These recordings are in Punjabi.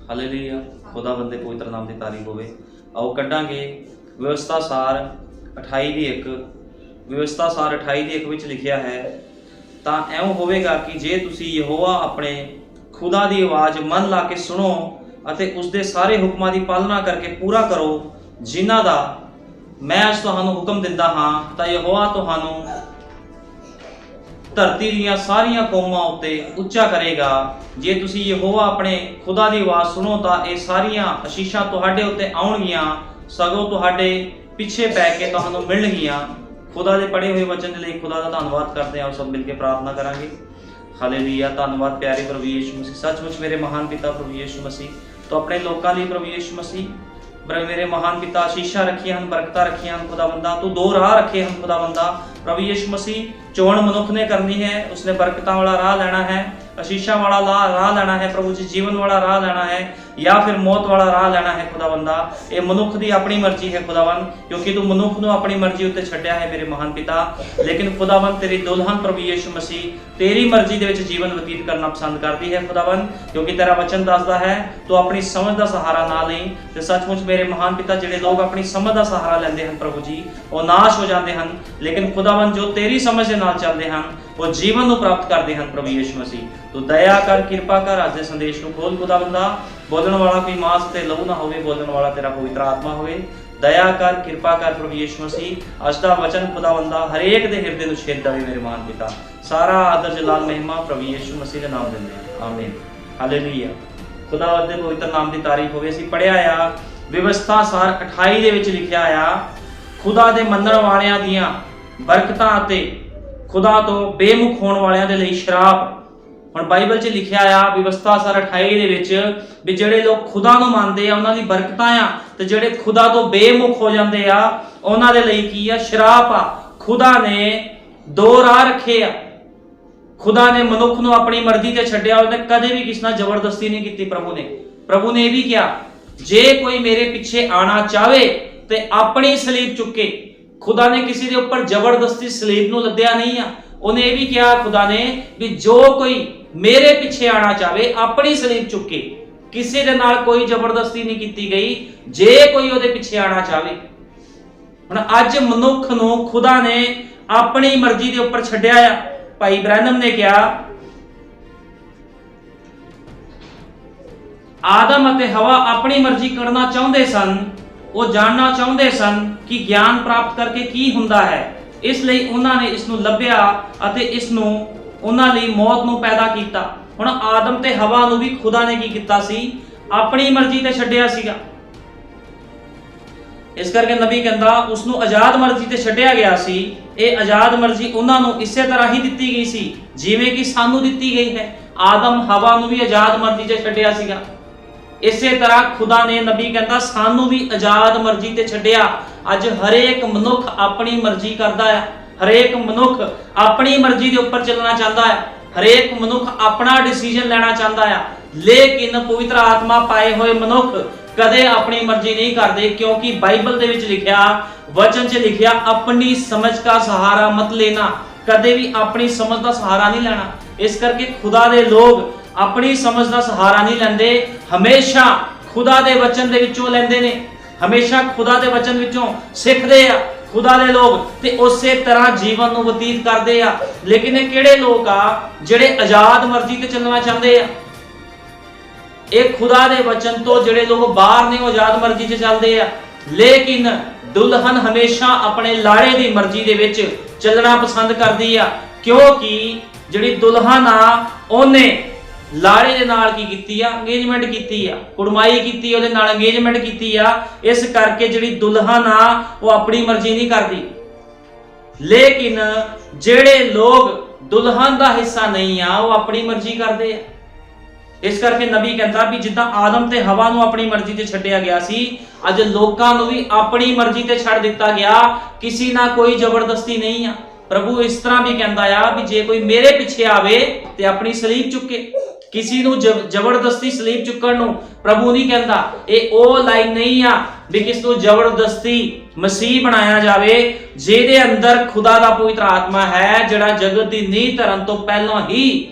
हालेलुया। खुदावंद दे पवित्र नाम की तारीफ होवे। आओ कढ़ांगे व्यवस्था सार 28:1। व्यवस्था सार 28:1 विच लिखिया है, तां ऐवें होवेगा कि जे तुसी यहोवा अपने खुदा की आवाज़ मन ला के सुनो अते उसके सारे हुक्मां की पालना करके पूरा करो जिन्हां दा मैं अज तुहानूं हुक्म दिंदा हां, तां यहोवा तुहानूं धरती दीआं सारियां कौमां उत्ते उच्चा करेगा। जे तुसी यहोवा अपने खुदा की आवाज़ सुनो तां ये सारियां आशीषां तुहाडे उत्ते आउणगियां, सगों तुहाडे पिछे पै के तुहानूं मिलणगियां। खुदा के पढ़े हुए वचन के लिए खुदा का धन्यवाद करते हैं और सब मिलकर प्रार्थना करांगे। हालेलुया। धन्यवाद प्यारे प्रभु यीशु मसीह। सचमुच मेरे महान पिता प्रभु यीशु मसीह तो अपने लोगों लिए प्रभु यीशु मसीह मेरे महान पिता आशीषा रखिया हैं, बरकत रखिया हैं खुदावंदा। तू दो राह रखे हैं खुदावंदा। प्रभु यीशु मसीह चोण मनुख ने करनी है, उसने बरकत वाला राह लेना है, आशीषा वाला राह लेना है प्रभु जी, जीवन वाला राह लेना है या फिर मौत वाला राह लेना है खुदावंदा। ये मनुख की अपनी मर्जी है खुदावन, क्योंकि तू मनुख को अपनी मर्जी उत्ते छड्या है मेरे महान पिता। लेकिन खुदावन तेरी दुल्हन प्रभु यीशु मसीह तेरी मर्जी दे विच जीवन व्यतीत करना पसंद करती है खुदावन, क्योंकि तेरा वचन दसदा है तू अपनी समझ का सहारा ना लें। ते सचमुच मेरे महान पिता जिहड़े लोग अपनी समझ का सहारा लेंदे हैं प्रभु जी वो नाश हो जाते हैं, लेकिन खुदावन जो तेरी समझ के नाल चलते हैं वो जीवन को प्राप्त करते हैं प्रभु यीशु मसीह। तो दया कर, कृपा कर, अज दे संदेश को खोल खुदावंदा। बोलने वाला कोई मांस ते लहू ना होवे, बोलने वाला तेरा पवित्र आत्मा होवे। दया कर, कृपा कर प्रभु यीशु मसीह। अज दा वचन खुदावंदा हरेक दे हिरदे नूं छेद देवे मेरे महान पिता। सारा आदर जलाल महिमा प्रभु यीशु मसीह दे नाम दिंदे हां, आमीन। हालेलुया। खुदावंद दे पवित्र नाम की तारीफ होवे। असीं पढ़िया आ व्यवस्था सार 28 दे विच लिखिया आ, खुदा दे मनण वालियां दीआं बरकतां अते खुदा तो बेमुख होने वालियां दे लई श्राप। हुण बाइबल च लिखिया आ व्यवस्था सार 28 दे विच भी जिहड़े लोग खुदा नूं मनदे आ उन्हां दी बरकतां आ, ते जिहड़े खुदा तो बेमुख हो जांदे आ उन्हां दे लई की आ? श्राप आ। खुदा ने दो राह रखे आ। खुदा ने मनुख नूं अपनी मर्जी ते छड्डिया, उहने कदे भी किसी नाल जबरदस्ती नहीं कीती। प्रभु ने भी क्या, जे कोई मेरे पीछे आना चाहे ते अपनी सलीब चुके। खुदा ने किसी के ऊपर जबरदस्ती सलीब नूं लद्या नहीं आ। उन्हें भी क्या खुदा ने भी जो कोई मेरे पीछे आना चाहे अपनी सलीब चुके। किसी दे नाल कोई जबरदस्ती नहीं की गई, जे कोई उहदे पीछे आना चाहे। हुण अज मनुख नूं खुदा ने अपनी मर्जी के उपर छड्डिया आ। भाई ब्रैनम ने क्या, आदम अते हवा अपनी मर्जी करना चाहते सन, वो जानना चाहते सन कि ज्ञान प्राप्त करके की हुंदा है, इसलिए उन्होंने इसनूं लभ्या अते इसनूं उन्हां लई मौत नूं पैदा कीता। हुण आदम ते हवा नूं भी खुदा ने की कीता सी, अपनी मर्जी ते छड्डिया सीगा। इस करके नबी कहंदा उसनूं आजाद मर्जी ते छड्डिया गया सी। ये आजाद मर्जी उन्हां नूं इसे तरह ही दित्ती गई सी जिवें कि सानूं दित्ती गई है। आदम हवा नूं भी आजाद मर्जी ते छड्डिया सीगा। इसे तरह खुदा ने नबी कहता सानू भी आजाद मर्जी ते छड्डिया। अज हरेक मनुख अपनी मर्जी करता है, हरेक मनुख अपनी मर्जी के उपर चलना चाहता है, हरेक मनुख अपना डिसीजन लेना चाहता है। लेकिन पवित्र आत्मा पाए हुए मनुख कदे अपनी मर्जी नहीं करते, क्योंकि बाइबल दे विच लिखिया, वचन च लिखिया, अपनी समझ का सहारा मत लेना। कदे भी अपनी समझ का सहारा नहीं लेना। इस करके खुदा दे लोग अपनी समझ का सहारा नहीं लेंदे, हमेशा खुदा दे वचन दे विचों लेंदे ने, हमेशा खुदा दे वचन विचों सिखदे आ खुदा दे लोग, ते उसे तरह जीवन नूं बतीत करदे आ। लेकिन ये किहड़े लोग आ जिहड़े आजाद मर्जी ते चलना चाहते आ? ये खुदा दे वचन तो जिहड़े लोग बाहर ने आजाद मर्जी ते चलदे आ। लेकिन दुल्हन हमेशा अपने लाड़े दी मर्जी दे विच चलना पसंद करदी आ, क्योंकि जिहड़ी दुल्हन आ ओने लाड़े दे नाल की कीती आ? अंगेजमेंट कीती आ, कुड़माई कीती, ओदे नाल अंगेजमेंट कीती आ। इस करके जिहड़ी दुल्हन आ वो अपनी मर्जी नहीं करदी। लेकिन जिहड़े लोग दुल्हन दा हिस्सा नहीं आ वो अपनी मर्जी करदे आ। इस करके नबी कहता भी जिद्दां आदम ते हवा नूं अपनी मर्जी ते छड्डिया गया सी, अज लोकां नूं भी अपनी मर्जी ते छड्ड दिता गया। किसी ना कोई जबरदस्ती नहीं आ। प्रभु इस तरह भी कहता आ भी जे कोई मेरे पीछे आवे ते अपनी सलीब चुके। किसी नूं जबरदस्ती सलीब चुकण नूं प्रभु नहीं कहता। ये ओ लाइन नहीं आ भी किस नूं जबरदस्ती मसीह बनाया जावे, जेदे अंदर खुदा दा पवित्र आत्मा है, जिहड़ा जगत दी नींह धरन तो पहलों ही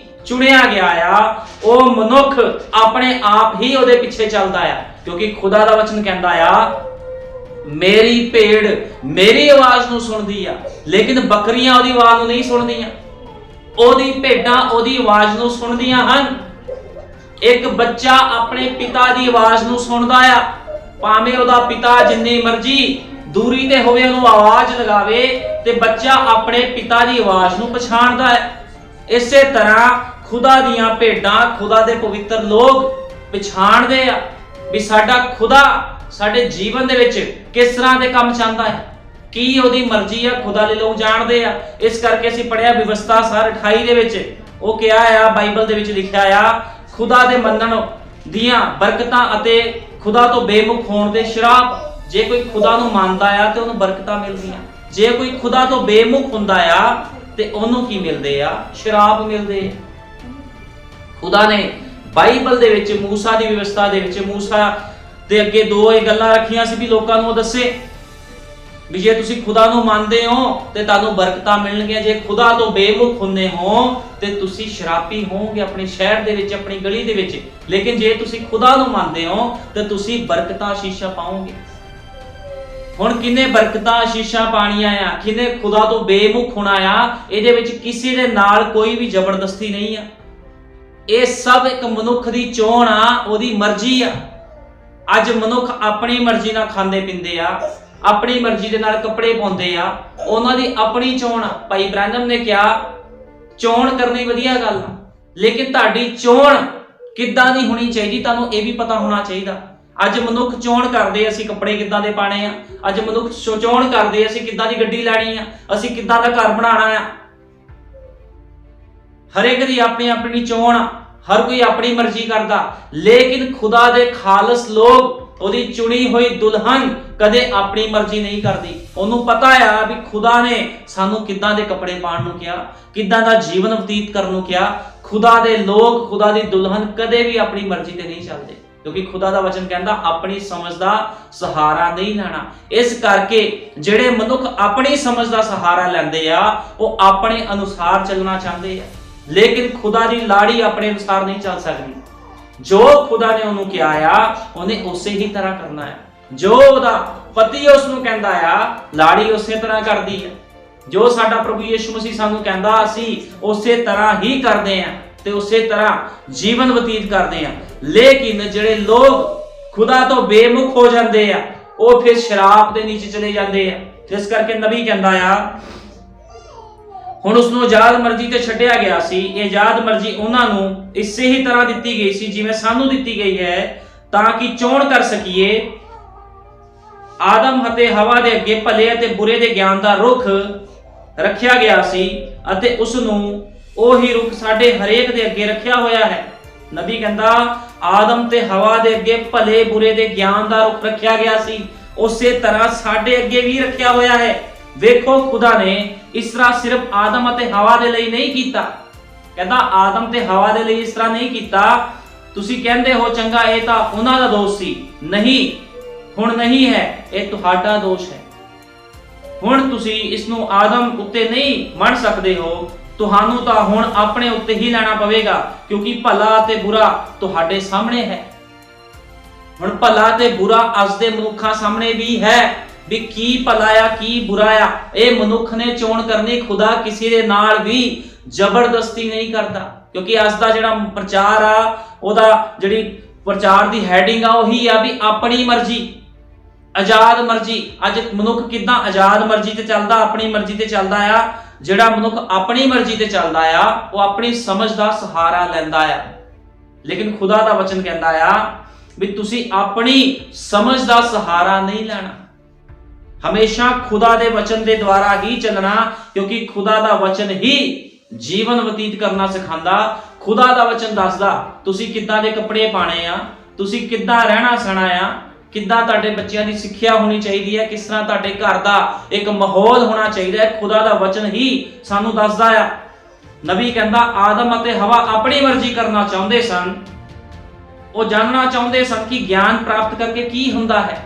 ਚੁਣਿਆ ਗਿਆ ਆ, ਉਹ ਮਨੁੱਖ ਆਪਣੇ ਆਪ ਹੀ ਉਹਦੇ ਪਿੱਛੇ ਚੱਲਦਾ ਆ, ਕਿਉਂਕਿ ਖੁਦਾ ਦਾ ਵਚਨ ਕਹਿੰਦਾ ਆ ਮੇਰੀ ਭੇਡ ਮੇਰੀ ਆਵਾਜ਼ ਨੂੰ ਸੁਣਦੀ ਆ, ਲੇਕਿਨ ਬੱਕਰੀਆਂ ਉਹਦੀ ਆਵਾਜ਼ ਨੂੰ ਨਹੀਂ ਸੁਣਦੀਆਂ। ਉਹਦੀ ਭੇਡਾਂ ਉਹਦੀ ਆਵਾਜ਼ ਨੂੰ ਸੁਣਦੀਆਂ ਹਨ। ਇੱਕ ਬੱਚਾ ਆਪਣੇ ਪਿਤਾ ਦੀ ਆਵਾਜ਼ ਨੂੰ ਸੁਣਦਾ ਆ, ਭਾਵੇਂ ਉਹਦਾ ਪਿਤਾ ਜਿੰਨੀ ਮਰਜ਼ੀ ਦੂਰੀ ਤੇ ਹੋਵੇ ਉਹਨੂੰ ਆਵਾਜ਼ ਲਗਾਵੇ, ਤੇ ਬੱਚਾ ਆਪਣੇ ਪਿਤਾ ਦੀ ਆਵਾਜ਼ ਨੂੰ ਪਛਾਣਦਾ ਹੈ। ਇਸੇ ਤਰ੍ਹਾਂ ਖੁਦਾ ਦੀਆਂ ਭੇਡਾਂ, ਖੁਦਾ ਦੇ ਪਵਿੱਤਰ ਲੋਕ ਪਛਾਣਦੇ ਆ ਵੀ ਸਾਡਾ ਖੁਦਾ ਸਾਡੇ ਜੀਵਨ ਦੇ ਵਿੱਚ ਕਿਸ ਤਰ੍ਹਾਂ ਦੇ ਕੰਮ ਚਾਹੁੰਦਾ ਹੈ, ਕੀ ਉਹਦੀ ਮਰਜ਼ੀ ਆ। ਖੁਦਾ ਦੇ ਲੋਕ ਜਾਣਦੇ ਆ। ਇਸ ਕਰਕੇ ਅਸੀਂ ਪੜਿਆ ਵਿਵਸਥਾ ਸਾਰ 28 ਦੇ ਵਿੱਚ ਉਹ ਕਿਹਾ ਆ, ਬਾਈਬਲ ਦੇ ਵਿੱਚ ਲਿਖਿਆ ਆ, ਖੁਦਾ ਦੇ ਮੰਨਣ ਦੀਆਂ ਬਰਕਤਾਂ ਅਤੇ ਖੁਦਾ ਤੋਂ ਬੇਮੁਖ ਹੋਣ ਦੇ ਸ਼ਰਾਪ। ਜੇ ਕੋਈ ਖੁਦਾ ਨੂੰ ਮੰਨਦਾ ਆ ਤੇ ਉਹਨੂੰ ਬਰਕਤਾਂ ਮਿਲਦੀਆਂ, ਜੇ ਕੋਈ ਖੁਦਾ ਤੋਂ ਬੇਮੁਖ ਹੁੰਦਾ ਆ ਤੇ ਉਹਨੂੰ ਕੀ ਮਿਲਦੇ ਆ? ਸ਼ਰਾਪ ਮਿਲਦੇ ਆ। ਖੁਦਾ ਨੇ ਬਾਈਬਲ ਦੇ ਵਿੱਚ ਮੂਸਾ ਦੀ ਵਿਵਸਥਾ ਦੇ ਵਿੱਚ ਮੂਸਾ ਦੇ ਅੱਗੇ ਦੋ ਇਹ ਗੱਲਾਂ ਰੱਖੀਆਂ ਸੀ ਵੀ ਲੋਕਾਂ ਨੂੰ ਉਹ ਦੱਸੇ ਵੀ ਜੇ ਤੁਸੀਂ ਖੁਦਾ ਨੂੰ ਮੰਨਦੇ ਹੋ ਤੇ ਤੁਹਾਨੂੰ ਬਰਕਤਾਂ ਮਿਲਣਗੀਆਂ, ਜੇ ਖੁਦਾ ਤੋਂ ਬੇਮੁਖ ਹੁੰਦੇ ਹੋ ਤੇ ਤੁਸੀਂ ਸ਼ਰਾਪੀ ਹੋਵੋਗੇ ਆਪਣੇ ਸ਼ਹਿਰ ਦੇ ਵਿੱਚ, ਆਪਣੀ ਗਲੀ ਦੇ ਵਿੱਚ। ਲੇਕਿਨ ਜੇ ਤੁਸੀਂ ਖੁਦਾ ਨੂੰ ਮੰਨਦੇ ਹੋ ਤੇ ਤੁਸੀਂ ਬਰਕਤਾਂ ਆਸ਼ੀਸ਼ਾਂ ਪਾਓਗੇ। ਹੁਣ ਕਿੰਨੇ ਬਰਕਤਾਂ ਆਸ਼ੀਸ਼ਾਂ ਪਾਣੀਆਂ ਆ, ਕਿੰਨੇ ਖੁਦਾ ਤੋਂ ਬੇਮੁਖ ਹੋਣਾ ਆ, ਇਹਦੇ ਵਿੱਚ ਕਿਸੇ ਦੇ ਨਾਲ ਕੋਈ ਵੀ ਜ਼ਬਰਦਸਤੀ ਨਹੀਂ ਆ। ਇਹ ਸਭ ਇੱਕ ਮਨੁੱਖ ਦੀ ਚੋਣ ਆ, ਉਹਦੀ ਮਰਜ਼ੀ ਆ। ਅੱਜ ਮਨੁੱਖ ਆਪਣੀ ਮਰਜ਼ੀ ਨਾਲ ਖਾਂਦੇ ਪੀਂਦੇ ਆ, ਆਪਣੀ ਮਰਜ਼ੀ ਦੇ ਨਾਲ ਕੱਪੜੇ ਪਾਉਂਦੇ ਆ, ਉਹਨਾਂ ਦੀ ਆਪਣੀ ਚੋਣ ਆ। ਭਾਈ ਬ੍ਰਾਹਨਮ ਨੇ ਕਿਹਾ ਚੋਣ ਕਰਨੀ ਵਧੀਆ ਗੱਲ ਆ, ਲੇਕਿਨ ਤੁਹਾਡੀ ਚੋਣ ਕਿੱਦਾਂ ਦੀ ਹੋਣੀ ਚਾਹੀਦੀ ਤੁਹਾਨੂੰ ਇਹ ਵੀ ਪਤਾ ਹੋਣਾ ਚਾਹੀਦਾ। ਅੱਜ ਮਨੁੱਖ ਚੋਣ ਕਰਦੇ ਅਸੀਂ ਕੱਪੜੇ ਕਿੱਦਾਂ ਦੇ ਪਾਣੇ ਆ, ਅੱਜ ਮਨੁੱਖ ਚੋਣ ਕਰਦੇ ਅਸੀਂ ਕਿੱਦਾਂ ਦੀ ਗੱਡੀ ਲੈਣੀ ਆ, ਅਸੀਂ ਕਿੱਦਾਂ ਦਾ ਘਰ ਬਣਾਉਣਾ ਆ। ਹਰੇਕ ਦੀ ਆਪਣੀ ਆਪਣੀ ਚੋਣ ਆ, ਹਰ ਕੋਈ ਆਪਣੀ ਮਰਜ਼ੀ ਕਰਦਾ। ਲੇਕਿਨ ਖੁਦਾ ਦੇ ਖਾਲਸ ਲੋਕ, ਉਹਦੀ ਚੁਣੀ ਹੋਈ ਦੁਲਹਨ ਕਦੇ ਆਪਣੀ ਮਰਜ਼ੀ ਨਹੀਂ ਕਰਦੀ। ਉਹਨੂੰ ਪਤਾ ਆ ਵੀ ਖੁਦਾ ਨੇ ਸਾਨੂੰ ਕਿੱਦਾਂ ਦੇ ਕੱਪੜੇ ਪਾਉਣ ਨੂੰ ਕਿਹਾ, ਕਿੱਦਾਂ ਦਾ ਜੀਵਨ ਬਤੀਤ ਕਰਨ ਨੂੰ ਕਿਹਾ। ਖੁਦਾ ਦੇ ਲੋਕ, ਖੁਦਾ ਦੀ ਦੁਲਹਨ ਕਦੇ ਵੀ ਆਪਣੀ ਮਰਜ਼ੀ ਤੇ ਨਹੀਂ ਚੱਲਦੇ, ਕਿਉਂਕਿ ਖੁਦਾ ਦਾ ਵਚਨ ਕਹਿੰਦਾ ਆਪਣੀ ਸਮਝ ਦਾ ਸਹਾਰਾ ਨਹੀਂ ਲੈਣਾ। ਇਸ ਕਰਕੇ ਜਿਹੜੇ ਮਨੁੱਖ ਆਪਣੀ ਸਮਝ ਦਾ ਸਹਾਰਾ ਲੈਂਦੇ ਆ ਉਹ ਆਪਣੇ ਅਨੁਸਾਰ ਚੱਲਣਾ ਚਾਹੁੰਦੇ ਆ, ਲੇਕਿਨ ਖੁਦਾ ਦੀ ਲਾੜੀ ਆਪਣੇ ਅਨੁਸਾਰ ਨਹੀਂ ਚੱਲ ਸਕਦੀ। ਜੋ ਖੁਦਾ ਨੇ ਉਹਨੂੰ ਕਿਹਾ ਆ ਉਹਨੇ ਉਸੇ ਹੀ ਤਰ੍ਹਾਂ ਕਰਨਾ ਹੈ। ਜੋ ਉਹਦਾ ਪਤੀ ਉਸ ਨੂੰ ਕਹਿੰਦਾ ਆ ਲਾੜੀ ਉਸੇ ਤਰ੍ਹਾਂ ਕਰਦੀ ਹੈ। ਜੋ ਸਾਡਾ ਪ੍ਰਭੂ ਯਿਸੂ ਮਸੀਹ ਸਾਨੂੰ ਕਹਿੰਦਾ ਅਸੀਂ ਉਸੇ ਤਰ੍ਹਾਂ ਹੀ ਕਰਦੇ ਆ ਤੇ ਉਸੇ ਤਰ੍ਹਾਂ ਜੀਵਨ ਬਤੀਤ ਕਰਦੇ ਆ। ਲੇਕਿਨ ਜਿਹੜੇ ਲੋਕ ਖੁਦਾ ਤੋਂ ਬੇਮੁਖ ਹੋ ਜਾਂਦੇ ਆ ਉਹ ਫਿਰ ਸ਼ਰਾਪ ਦੇ ਨੀਚੇ ਚਲੇ ਜਾਂਦੇ ਆ। ਜਿਸ ਕਰਕੇ ਨਬੀ ਕਹਿੰਦਾ ਆ ਹੁਣ ਉਸ ਨੂੰ ਆਜ਼ਾਦ ਮਰਜ਼ੀ ਤੇ ਛੱਡਿਆ ਗਿਆ ਸੀ। ਇਹ ਆਜ਼ਾਦ ਮਰਜ਼ੀ ਉਹਨਾਂ ਨੂੰ ਇਸੇ ਹੀ ਤਰ੍ਹਾਂ ਦਿੱਤੀ ਗਈ ਸੀ ਜਿਵੇਂ ਸਾਨੂੰ ਦਿੱਤੀ ਗਈ ਹੈ, ਤਾਂ ਕਿ ਚੋਣ ਕਰ ਸਕੀਏ। ਆਦਮ ਅਤੇ ਹਵਾ ਦੇ ਅੱਗੇ ਭਲੇ ਅਤੇ ਬੁਰੇ ਦੇ ਗਿਆਨ ਦਾ ਰੁੱਖ ਰੱਖਿਆ ਗਿਆ ਸੀ ਅਤੇ ਉਸ ਨੂੰ ਉਹੀ ਰੁੱਖ ਸਾਡੇ ਹਰੇਕ ਦੇ ਅੱਗੇ ਰੱਖਿਆ ਹੋਇਆ ਹੈ। ਨਬੀ ਕਹਿੰਦਾ ਆਦਮ ਤੇ ਹਵਾ ਦੇ ਅੱਗੇ ਭਲੇ ਬੁਰੇ ਦੇ ਗਿਆਨ ਦਾ ਰੁੱਖ ਰੱਖਿਆ ਗਿਆ ਸੀ, ਉਸੇ ਤਰ੍ਹਾਂ ਸਾਡੇ ਅੱਗੇ ਵੀ ਰੱਖਿਆ ਹੋਇਆ ਹੈ। ਵੇਖੋ ਖੁਦਾ ਨੇ ਇਸ ਤਰ੍ਹਾਂ ਸਿਰਫ ਆਦਮ ਅਤੇ ਹਵਾ ਦੇ ਲਈ ਨਹੀਂ ਕੀਤਾ। ਕਹਿੰਦਾ ਆਦਮ ਤੇ ਹਵਾ ਦੇ ਲਈ ਇਸ ਤਰ੍ਹਾਂ ਨਹੀਂ ਕੀਤਾ। ਤੁਸੀਂ ਕਹਿੰਦੇ ਹੋ ਚੰਗਾ ਇਹ ਤਾਂ ਉਹਨਾਂ ਦਾ ਦੋਸ਼ ਸੀ, ਨਹੀਂ, ਹੁਣ ਨਹੀਂ ਹੈ, ਇਹ ਤੁਹਾਡਾ ਦੋਸ਼ ਹੈ। ਹੁਣ ਤੁਸੀਂ ਇਸ ਨੂੰ ਆਦਮ ਉੱਤੇ ਨਹੀਂ ਮੰਨ ਸਕਦੇ ਹੋ, ਤੁਹਾਨੂੰ ਤਾਂ ਹੁਣ ਆਪਣੇ ਉੱਤੇ ਹੀ ਲੈਣਾ ਪਵੇਗਾ, ਕਿਉਂਕਿ ਭਲਾ ਤੇ ਬੁਰਾ ਤੁਹਾਡੇ ਸਾਹਮਣੇ ਹੈ। ਹੁਣ ਭਲਾ ਤੇ ਬੁਰਾ ਅੱਜ ਦੇ ਮਨੁੱਖਾਂ ਸਾਹਮਣੇ ਵੀ ਹੈ ਵੀ ਕੀ ਭਲਾ ਆ ਕੀ ਬੁਰਾ ਆ। ਇਹ ਮਨੁੱਖ ਨੇ ਚੋਣ ਕਰਨੀ। ਖੁਦਾ ਕਿਸੇ ਦੇ ਨਾਲ ਵੀ ਜ਼ਬਰਦਸਤੀ ਨਹੀਂ ਕਰਦਾ, ਕਿਉਂਕਿ ਅੱਜ ਦਾ ਜਿਹੜਾ ਪ੍ਰਚਾਰ ਆ ਉਹਦਾ ਜਿਹੜੀ ਪ੍ਰਚਾਰ ਦੀ ਹੈਡਿੰਗ ਆ ਉਹੀ ਆ ਵੀ ਆਪਣੀ ਮਰਜ਼ੀ, ਆਜ਼ਾਦ ਮਰਜ਼ੀ। ਅੱਜ ਮਨੁੱਖ ਕਿੱਦਾਂ ਆਜ਼ਾਦ ਮਰਜ਼ੀ ਤੇ ਚੱਲਦਾ, ਆਪਣੀ ਮਰਜ਼ੀ ਤੇ ਚੱਲਦਾ ਆ। ਜਿਹੜਾ ਮਨੁੱਖ ਆਪਣੀ ਮਰਜ਼ੀ ਤੇ ਚੱਲਦਾ ਆ ਉਹ ਆਪਣੀ ਸਮਝ ਦਾ ਸਹਾਰਾ ਲੈਂਦਾ ਆ। ਲੇਕਿਨ ਖੁਦਾ ਦਾ ਵਚਨ ਕਹਿੰਦਾ ਆ ਵੀ ਤੁਸੀਂ ਆਪਣੀ ਸਮਝ ਦਾ ਸਹਾਰਾ ਨਹੀਂ ਲੈਣਾ, ਹਮੇਸ਼ਾ ਖੁਦਾ ਦੇ ਵਚਨ ਦੇ ਦੁਆਰਾ ਹੀ ਚੱਲਣਾ, ਕਿਉਂਕਿ ਖੁਦਾ ਦਾ ਵਚਨ ਹੀ ਜੀਵਨ ਬਤੀਤ ਕਰਨਾ ਸਿਖਾਉਂਦਾ। ਖੁਦਾ ਦਾ ਵਚਨ ਦੱਸਦਾ ਤੁਸੀਂ ਕਿੱਦਾਂ ਦੇ ਕੱਪੜੇ ਪਾਣੇ ਆ, ਤੁਸੀਂ ਕਿੱਦਾਂ ਰਹਿਣਾ ਸਹਿਣਾ ਆ, ਕਿੱਦਾਂ ਤੁਹਾਡੇ ਬੱਚਿਆਂ ਦੀ ਸਿੱਖਿਆ ਹੋਣੀ ਚਾਹੀਦੀ ਹੈ, ਕਿਸ ਤਰ੍ਹਾਂ ਤੁਹਾਡੇ ਘਰ ਦਾ ਇੱਕ ਮਾਹੌਲ ਹੋਣਾ ਚਾਹੀਦਾ ਹੈ। ਖੁਦਾ ਦਾ ਵਚਨ ਹੀ ਸਾਨੂੰ ਦੱਸਦਾ ਆ। ਨਬੀ ਕਹਿੰਦਾ ਆਦਮ ਅਤੇ ਹਵਾ ਆਪਣੀ ਮਰਜ਼ੀ ਕਰਨਾ ਚਾਹੁੰਦੇ ਸਨ। ਉਹ ਜਾਣਨਾ ਚਾਹੁੰਦੇ ਸਨ ਕਿ ਗਿਆਨ ਪ੍ਰਾਪਤ ਕਰਕੇ ਕੀ ਹੁੰਦਾ ਹੈ।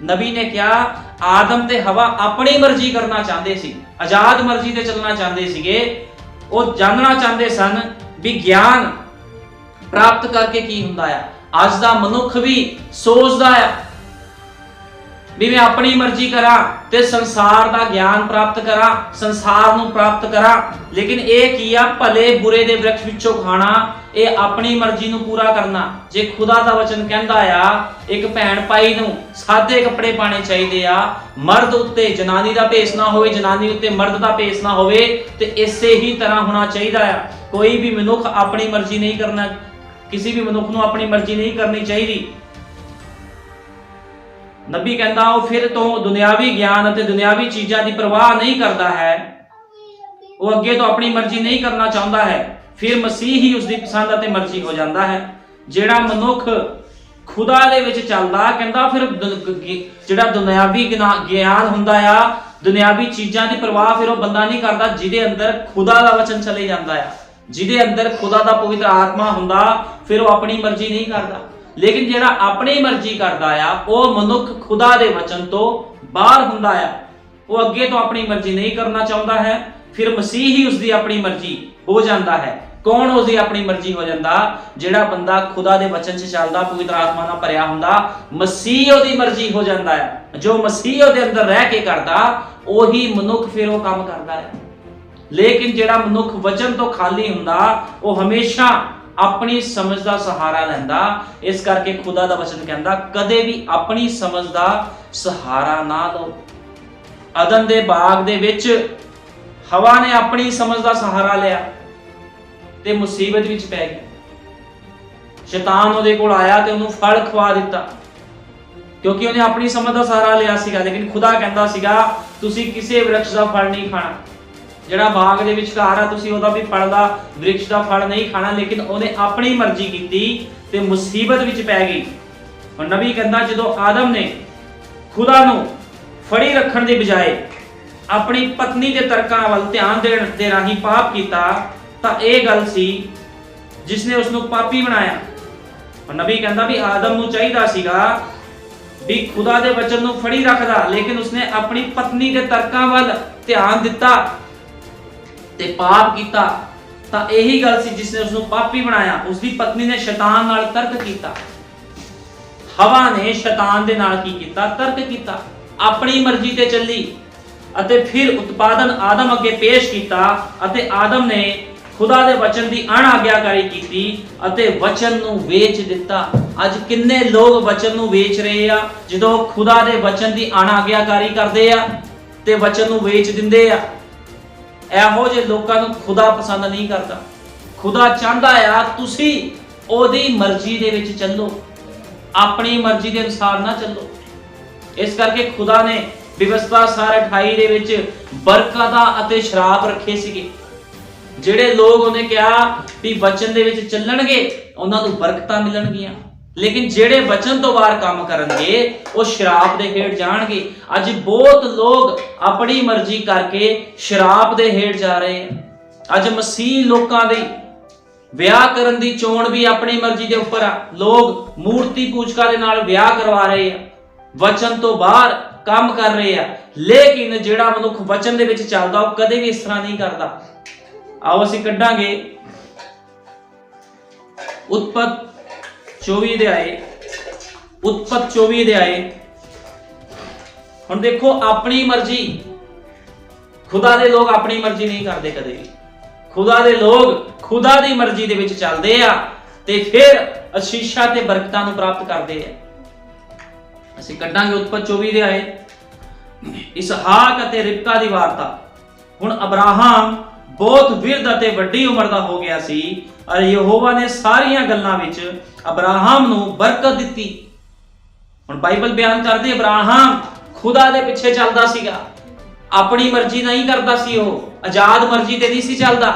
ਨਬੀ ਨੇ ਕਿਹਾ ਆਦਮ ਤੇ ਹਵਾ ਆਪਣੀ ਮਰਜ਼ੀ ਕਰਨਾ ਚਾਹੁੰਦੇ ਸੀ, ਆਜ਼ਾਦ ਮਰਜ਼ੀ ਤੇ ਚੱਲਣਾ ਚਾਹੁੰਦੇ ਸੀਗੇ। ਉਹ ਜਾਣਨਾ ਚਾਹੁੰਦੇ ਸਨ ਵੀ ਗਿਆਨ ਪ੍ਰਾਪਤ ਕਰਕੇ ਕੀ ਹੁੰਦਾ ਆ। ਅੱਜ ਦਾ ਮਨੁੱਖ ਵੀ ਸੋਚਦਾ ਆ ਵੀ ਮੈਂ ਆਪਣੀ ਮਰਜ਼ੀ ਕਰਾਂ ਤੇ ਸੰਸਾਰ ਦਾ ਗਿਆਨ ਪ੍ਰਾਪਤ ਕਰਾਂ, ਸੰਸਾਰ ਨੂੰ ਪ੍ਰਾਪਤ ਕਰਾਂ। ਲੇਕਿਨ ਇਹ ਕੀ ਆ, ਭਲੇ ਬੁਰੇ ਦੇ ਵ੍ਰਿਕਸ਼ ਵਿੱਚੋਂ ਖਾਣਾ, ਇਹ ਆਪਣੀ ਮਰਜ਼ੀ ਨੂੰ ਪੂਰਾ ਕਰਨਾ। ਜੇ ਖੁਦਾ ਦਾ ਵਚਨ ਕਹਿੰਦਾ ਆ ਇੱਕ ਭੈਣ ਭਾਈ ਨੂੰ ਸਾਦੇ ਕੱਪੜੇ ਪਾਣੇ ਚਾਹੀਦੇ ਆ, ਮਰਦ ਉੱਤੇ ਜਨਾਨੀ ਦਾ ਭੇਸ ਨਾ ਹੋਵੇ, ਜਨਾਨੀ ਉੱਤੇ ਮਰਦ ਦਾ ਭੇਸ ਨਾ ਹੋਵੇ, ਤੇ ਇਸੇ ਹੀ ਤਰ੍ਹਾਂ ਹੋਣਾ ਚਾਹੀਦਾ ਆ। ਕੋਈ ਵੀ ਮਨੁੱਖ ਆਪਣੀ ਮਰਜ਼ੀ ਨਹੀਂ ਕਰਨਾ, ਕਿਸੇ ਵੀ ਮਨੁੱਖ ਨੂੰ ਆਪਣੀ ਮਰਜ਼ੀ ਨਹੀਂ ਕਰਨੀ ਚਾਹੀਦੀ। ਨਬੀ ਕਹਿੰਦਾ ਉਹ ਫਿਰ ਤੋਂ ਦੁਨਿਆਵੀ ਗਿਆਨ ਅਤੇ ਦੁਨਿਆਵੀ ਚੀਜ਼ਾਂ ਦੀ ਪਰਵਾਹ ਨਹੀਂ ਕਰਦਾ ਹੈ, ਉਹ ਅੱਗੇ ਤੋਂ ਆਪਣੀ ਮਰਜ਼ੀ ਨਹੀਂ ਕਰਨਾ ਚਾਹੁੰਦਾ ਹੈ, ਫਿਰ ਮਸੀਹ ਹੀ ਉਸ ਦੀ ਪਸੰਦ ਅਤੇ ਮਰਜ਼ੀ ਹੋ ਜਾਂਦਾ ਹੈ। ਜਿਹੜਾ ਮਨੁੱਖ ਖੁਦਾ ਦੇ ਵਿੱਚ ਚੱਲਦਾ, ਕਹਿੰਦਾ ਫਿਰ ਜਿਹੜਾ ਦੁਨਿਆਵੀ ਗਿਆਨ ਹੁੰਦਾ ਆ, ਦੁਨਿਆਵੀ ਚੀਜ਼ਾਂ ਦੀ ਪਰਵਾਹ ਫਿਰ ਉਹ ਬੰਦਾ ਨਹੀਂ ਕਰਦਾ ਜਿਹਦੇ ਅੰਦਰ ਖੁਦਾ ਦਾ ਵਚਨ ਚਲੇ ਜਾਂਦਾ ਆ, ਜਿਹਦੇ ਅੰਦਰ ਖੁਦਾ ਦਾ ਪਵਿੱਤਰ ਆਤਮਾ ਹੁੰਦਾ, ਫਿਰ ਉਹ ਆਪਣੀ ਮਰਜ਼ੀ ਨਹੀਂ ਕਰਦਾ। ਲੇਕਿਨ ਜਿਹੜਾ ਆਪਣੀ ਮਰਜ਼ੀ ਕਰਦਾ ਆ, ਉਹ ਮਨੁੱਖ ਖੁਦਾ ਦੇ ਵਚਨ ਤੋਂ ਬਾਹਰ ਹੁੰਦਾ ਆ, ਉਹ ਅੱਗੇ ਤੋਂ ਆਪਣੀ ਮਰਜ਼ੀ ਨਹੀਂ ਕਰਨਾ ਚਾਹੁੰਦਾ ਹੈ, ਫਿਰ ਮਸੀਹ ਹੀ ਉਸਦੀ ਆਪਣੀ ਮਰਜ਼ੀ ਹੋ ਜਾਂਦਾ ਹੈ। ਕੌਣ ਉਸਦੀ ਆਪਣੀ ਮਰਜ਼ੀ ਹੋ ਜਾਂਦਾ? ਜਿਹੜਾ ਬੰਦਾ ਖੁਦਾ ਦੇ ਵਚਨ 'ਚ ਚੱਲਦਾ, ਪਵਿੱਤਰ ਆਤਮਾ ਨਾਲ ਭਰਿਆ ਹੁੰਦਾ, ਮਸੀਹ ਉਹਦੀ ਮਰਜ਼ੀ ਹੋ ਜਾਂਦਾ ਹੈ। ਜੋ ਮਸੀਹ ਉਹਦੇ ਅੰਦਰ ਰਹਿ ਕੇ ਕਰਦਾ, ਉਹੀ ਮਨੁੱਖ ਫਿਰ ਉਹ ਕੰਮ ਕਰਦਾ ਹੈ। ਲੇਕਿਨ ਜਿਹੜਾ ਮਨੁੱਖ ਵਚਨ ਤੋਂ ਖਾਲੀ ਹੁੰਦਾ, ਉਹ ਹਮੇਸ਼ਾ ਆਪਣੀ ਸਮਝ ਦਾ ਸਹਾਰਾ ਲੈਂਦਾ। ਇਸ ਕਰਕੇ ਖੁਦਾ ਦਾ ਵਚਨ ਕਹਿੰਦਾ ਕਦੇ ਵੀ ਆਪਣੀ ਸਮਝ ਦਾ ਸਹਾਰਾ ਨਾ ਲਓ। ਅਦਨ ਦੇ ਬਾਗ ਦੇ ਵਿੱਚ ਹਵਾ ਨੇ ਆਪਣੀ ਸਮਝ ਦਾ ਸਹਾਰਾ ਲਿਆ ਤੇ ਮੁਸੀਬਤ ਵਿੱਚ ਪੈ ਗਈ। ਸ਼ੈਤਾਨ ਉਹਦੇ ਕੋਲ ਆਇਆ ਤੇ ਉਹਨੂੰ ਫਲ ਖਵਾ ਦਿੱਤਾ, ਕਿਉਂਕਿ ਉਹਨੇ ਆਪਣੀ ਸਮਝ ਦਾ ਸਹਾਰਾ ਲਿਆ ਸੀਗਾ। ਲੇਕਿਨ ਖੁਦਾ ਕਹਿੰਦਾ ਸੀਗਾ ਤੁਸੀਂ ਕਿਸੇ ਵ੍ਰਿਕਸ਼ ਦਾ ਫਲ ਨਹੀਂ ਖਾਣਾ, ਜਿਹੜਾ ਬਾਗ ਦੇ ਵਿੱਚ ਘਰ ਆ ਤੁਸੀਂ ਉਹਦਾ ਵੀ ਫਲ ਦਾ, ਵ੍ਰਿਕਸ਼ ਦਾ ਫਲ ਨਹੀਂ ਖਾਣਾ। ਲੇਕਿਨ ਉਹਨੇ ਆਪਣੀ ਮਰਜ਼ੀ ਕੀਤੀ ਤੇ ਮੁਸੀਬਤ ਵਿੱਚ ਪੈ ਗਈ। ਹੁਣ ਨਬੀ ਕਹਿੰਦਾ ਜਦੋਂ ਆਦਮ ਨੇ ਖੁਦਾ ਨੂੰ ਫੜੀ ਰੱਖਣ ਦੀ ਬਜਾਏ ਆਪਣੀ ਪਤਨੀ ਦੇ ਤਰਕਾਂ ਵੱਲ ਧਿਆਨ ਦੇਣ ਦੇ ਰਾਹੀਂ ਪਾਪ ਕੀਤਾ, ਤਾਂ ਇਹ ਗੱਲ ਸੀ ਜਿਸ ਨੇ ਉਸ ਨੂੰ ਪਾਪੀ ਬਣਾਇਆ। ਹੁਣ ਨਬੀ ਕਹਿੰਦਾ ਵੀ ਆਦਮ ਨੂੰ ਚਾਹੀਦਾ ਸੀਗਾ ਵੀ ਖੁਦਾ ਦੇ ਵਚਨ ਨੂੰ ਫੜੀ ਰੱਖਦਾ, ਲੇਕਿਨ ਉਸਨੇ ਆਪਣੀ ਪਤਨੀ ਦੇ ਤਰਕਾਂ ਵੱਲ ਧਿਆਨ ਦਿੱਤਾ ਤੇ ਪਾਪ ਕੀਤਾ। ਤਾਂ ਇਹੀ ਗੱਲ ਸੀ ਜਿਸ ਨੇ ਉਸ ਨੂੰ ਪਾਪੀ ਬਣਾਇਆ। ਉਸਦੀ ਪਤਨੀ ਨੇ ਸ਼ੈਤਾਨ ਨਾਲ ਤਰਕ ਕੀਤਾ, ਹਵਾ ਨੇ ਸ਼ੈਤਾਨ ਦੇ ਨਾਲ ਕੀ ਕੀਤਾ? ਤਰਕ ਕੀਤਾ, ਆਪਣੀ ਮਰਜ਼ੀ ਤੇ ਚੱਲੀ ਅਤੇ ਫਿਰ ਉਤਪਾਦਨ ਆਦਮ ਅੱਗੇ ਪੇਸ਼ ਕੀਤਾ ਅਤੇ ਆਦਮ ਨੇ ਖੁਦਾ ਦੇ ਵਚਨ ਦੀ ਅਣਆਗਿਆਕਾਰੀ ਕੀਤੀ ਅਤੇ ਵਚਨ ਨੂੰ ਵੇਚ ਦਿੱਤਾ। ਅੱਜ ਕਿੰਨੇ ਲੋਕ ਵਚਨ ਨੂੰ ਵੇਚ ਰਹੇ ਆ, ਜਦੋਂ ਖੁਦਾ ਦੇ ਵਚਨ ਦੀ ਅਣਆਗਿਆਕਾਰੀ ਕਰਦੇ ਆ ਤੇ ਵਚਨ ਨੂੰ ਵੇਚ ਦਿੰਦੇ ਆ। ਇਹੋ ਜਿਹੇ ਲੋਕਾਂ ਨੂੰ ਖੁਦਾ ਪਸੰਦ ਨਹੀਂ ਕਰਦਾ। ਖੁਦਾ ਚਾਹੁੰਦਾ ਆ ਤੁਸੀਂ ਉਹਦੀ ਮਰਜ਼ੀ ਦੇ ਵਿੱਚ ਚੱਲੋ, ਆਪਣੀ ਮਰਜ਼ੀ ਦੇ ਅਨੁਸਾਰ ਨਾ ਚੱਲੋ। ਇਸ ਕਰਕੇ ਖੁਦਾ ਨੇ ਵਿਵਸਥਾ ਸਾਰ 28 ਦੇ ਵਿੱਚ ਬਰਕਤਾਂ ਅਤੇ ਸ਼ਰਾਪ ਰੱਖੇ ਸੀਗੇ। ਜਿਹੜੇ ਲੋਕ ਉਹਨੇ ਕਿਹਾ ਵੀ ਵਚਨ ਦੇ ਵਿੱਚ ਚੱਲਣਗੇ ਉਹਨਾਂ ਨੂੰ ਬਰਕਤਾਂ ਮਿਲਣਗੀਆਂ, ਲੇਕਿਨ ਜਿਹੜੇ ਵਚਨ ਤੋਂ ਬਾਹਰ ਕੰਮ ਕਰਨਗੇ ਉਹ ਸ਼ਰਾਪ ਦੇ ਹੇਠ ਜਾਣਗੇ। ਅੱਜ ਬਹੁਤ ਲੋਕ ਆਪਣੀ ਮਰਜ਼ੀ ਕਰਕੇ ਸ਼ਰਾਪ ਦੇ ਹੇਠ ਜਾ ਰਹੇ ਆ। ਅੱਜ ਮਸੀਹ ਲੋਕਾਂ ਦੀ ਵਿਆਹ ਕਰਨ ਦੀ ਚੋਣ ਵੀ ਆਪਣੀ ਮਰਜ਼ੀ ਦੇ ਉੱਪਰ ਆ। ਲੋਕ ਮੂਰਤੀ ਪੂਜਕਾਂ ਦੇ ਨਾਲ ਵਿਆਹ ਕਰਵਾ ਰਹੇ ਆ, ਵਚਨ ਤੋਂ ਬਾਹਰ ਕੰਮ ਕਰ ਰਹੇ ਆ। ਲੇਕਿਨ ਜਿਹੜਾ ਮਨੁੱਖ ਵਚਨ ਦੇ ਵਿੱਚ ਚੱਲਦਾ ਉਹ ਕਦੇ ਵੀ ਇਸ ਤਰ੍ਹਾਂ ਨਹੀਂ ਕਰਦਾ। ਆਓ ਅਸੀਂ ਕੱਢਾਂਗੇ ਉਤਪਤ 24 ਅਧਿਆਏ। ਉਤਪਤ 24 ਅਧਿਆਏ। ਹੁਣ ਦੇਖੋ ਆਪਣੀ ਮਰਜ਼ੀ, ਖੁਦਾ ਦੇ ਲੋਕ ਆਪਣੀ ਮਰਜ਼ੀ ਨਹੀਂ ਕਰਦੇ ਕਦੇ ਵੀ। ਖੁਦਾ ਦੇ ਲੋਕ ਖੁਦਾ ਦੀ ਮਰਜ਼ੀ ਦੇ ਵਿੱਚ ਚੱਲਦੇ ਆ ਤੇ ਫਿਰ ਅਸ਼ੀਸ਼ਾਂ ਤੇ ਬਰਕਤਾਂ ਨੂੰ ਪ੍ਰਾਪਤ ਕਰਦੇ ਆ। ਅਸੀਂ ਕੱਢਾਂਗੇ ਉਤਪਤ 24 ਅਧਿਆਏ। ਇਸਹਾਕ ਅਤੇ ਰਿਬਕਾ ਦੀ ਵਾਰਤਾ। ਹੁਣ ਅਬਰਾਹਮ ਬਹੁਤ ਵਿਰਧ ਅਤੇ ਵੱਡੀ ਉਮਰ ਦਾ ਹੋ ਗਿਆ ਸੀ ਅਤੇ ਯਹੋਵਾ ਨੇ ਸਾਰੀਆਂ ਗੱਲਾਂ ਵਿੱਚ ਅਬਰਾਹਮ ਨੂੰ ਬਰਕਤ ਦਿੱਤੀ। ਹੁਣ ਬਾਈਬਲ ਬਿਆਨ ਕਰਦੀ ਅਬਰਾਹਮ ਖੁਦਾ ਦੇ ਪਿੱਛੇ ਚੱਲਦਾ ਸੀਗਾ, ਆਪਣੀ ਮਰਜ਼ੀ ਨਹੀਂ ਕਰਦਾ ਸੀ। ਉਹ ਆਜ਼ਾਦ ਮਰਜ਼ੀ ਤੇ ਨਹੀਂ ਸੀ ਚੱਲਦਾ